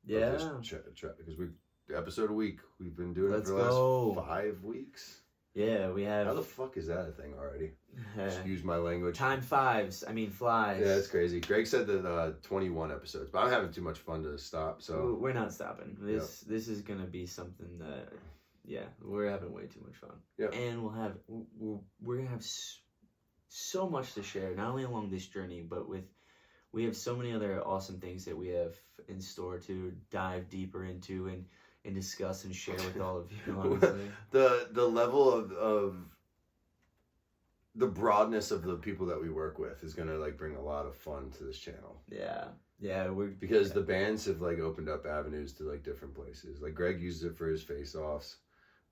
Yeah. Because we episode a week. We've been doing Let's it for the go. last 5 weeks. Yeah, we have. How the fuck is that a thing already? Excuse my language. Time flies. Yeah, it's crazy. Greg said that 21 episodes, but I'm having too much fun to stop. So we're not stopping. This is gonna be something that, yeah, we're having way too much fun. Yeah. And we're gonna have so much to share, not only along this journey, but we have so many other awesome things that we have in store to dive deeper into and discuss and share with all of you. Honestly, the level of the broadness of the people that we work with is gonna like bring a lot of fun to this channel. Yeah, because the bands have like opened up avenues to like different places. Like Greg uses it for his face-offs.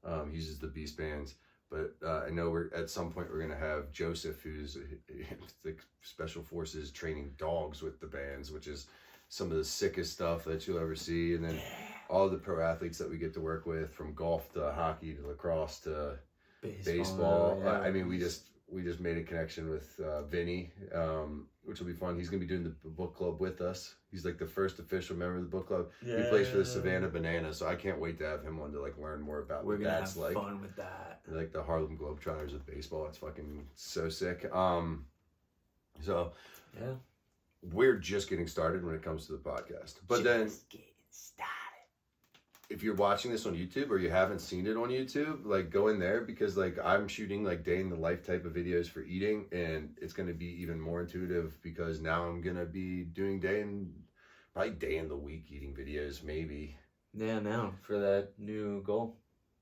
He uses the Beast bands, but I know we're at some point we're gonna have Joseph, who's the special forces training dogs with the bands, which is some of the sickest stuff that you'll ever see. And then all the pro athletes that we get to work with, from golf to hockey to lacrosse to baseball. Yeah. I mean, we just made a connection with Vinny, which will be fun. He's gonna be doing the book club with us. He's like the first official member of the book club. He plays for the Savannah Bananas, so I can't wait to have him on to like learn more about what that's like. We're gonna have fun with that. Like the Harlem Globetrotters of baseball. It's fucking so sick. So yeah, we're just getting started when it comes to the podcast. But then getting started. If you're watching this on YouTube or you haven't seen it on YouTube, like go in there, because like I'm shooting like day in the life type of videos for eating, and it's going to be even more intuitive because now I'm going to be doing probably day in the week eating videos, maybe. Yeah, now for that new goal.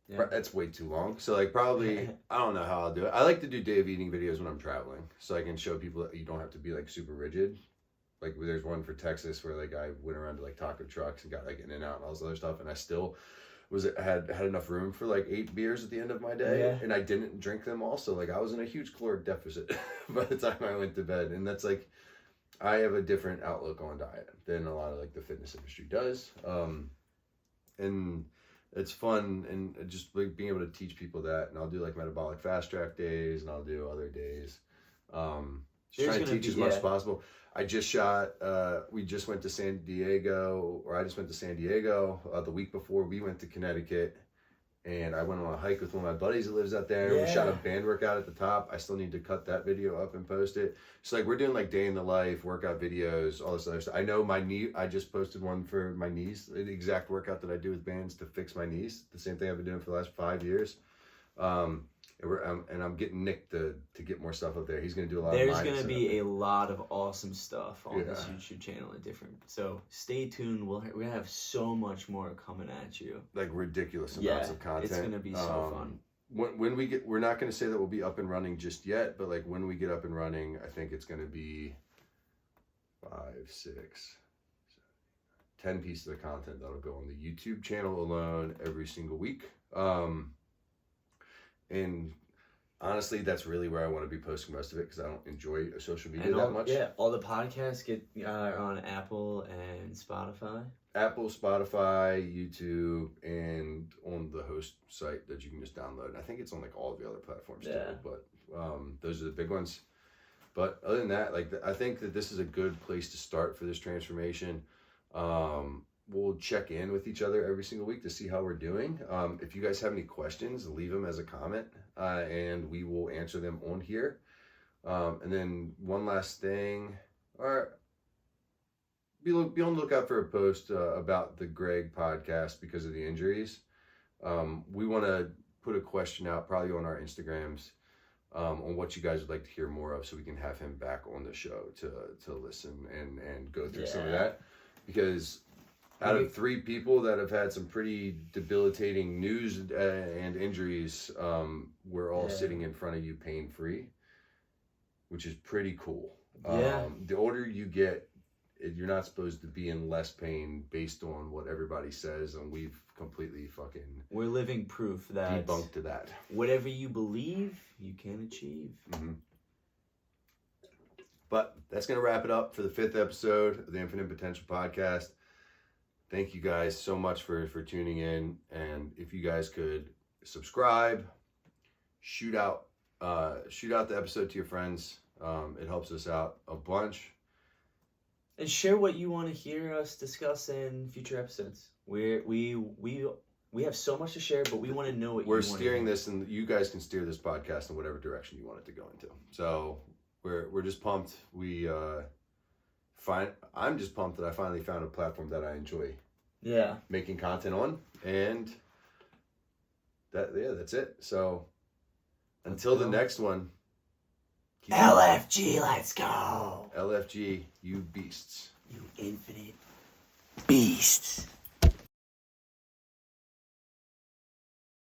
Yeah. That's way too long. So like probably, I don't know how I'll do it. I like to do day of eating videos when I'm traveling, so I can show people that you don't have to be like super rigid. Like there's one for Texas where like I went around to like taco trucks and got like in and out and all this other stuff, and I still had enough room for like 8 beers at the end of my day, and I didn't drink them all, so like I was in a huge caloric deficit by the time I went to bed. And that's like, I have a different outlook on diet than a lot of like the fitness industry does, and it's fun, and just like being able to teach people that. And I'll do like metabolic fast track days, and I'll do other days, just trying to teach as much as possible. I just shot, we just went to San Diego, or I just went to San Diego the week before. We went to Connecticut, and I went on a hike with one of my buddies that lives out there. We shot a band workout at the top. I still need to cut that video up and post it. So like we're doing like day in the life workout videos, all this other stuff. I know my knee, I just posted one for my knees, the exact workout that I do with bands to fix my knees. The same thing I've been doing for the last 5 years. And I'm getting Nick to get more stuff up there. He's going to do a lot. There's going to be a lot of awesome stuff on this YouTube channel and different. So stay tuned. We're going to have so much more coming at you. Like ridiculous amounts of content. It's going to be so fun. When we get, we're not going to say that we'll be up and running just yet, but like when we get up and running, I think it's going to be 5, 6, 10 pieces of content that'll go on the YouTube channel alone every single week. And honestly, that's really where I want to be posting most of it, because I don't enjoy social media that much. Yeah, all the podcasts get on Apple and Spotify. Apple, Spotify, YouTube, and on the host site that you can just download. I think it's on like all the other platforms too, but those are the big ones. But other than that, like I think that this is a good place to start for this transformation. We'll check in with each other every single week to see how we're doing. If you guys have any questions, leave them as a comment, and we will answer them on here. And then one last thing, be on the lookout for a post about the Greg podcast because of the injuries. We want to put a question out probably on our Instagrams on what you guys would like to hear more of, so we can have him back on the show to listen and go through some of that. Because out of 3 people that have had some pretty debilitating news and injuries, we're all sitting in front of you pain-free, which is pretty cool. The older you get, you're not supposed to be in less pain based on what everybody says, and we've completely fucking we're living proof that debunked to that. Whatever you believe, you can achieve. Mm-hmm. But that's going to wrap it up for the 5th episode of the Infinite Potential Podcast. Thank you guys so much for tuning in. And if you guys could subscribe, shoot out the episode to your friends. It helps us out a bunch. And share what you want to hear us discuss in future episodes. We have so much to share, but we want to know what we're steering this, and you guys can steer this podcast in whatever direction you want it to go into. So we're just pumped. I'm just pumped that I finally found a platform that I enjoy. Yeah. Making content on, and that's it. So until the next one. LFG, let's go. LFG, you beasts. You infinite beasts.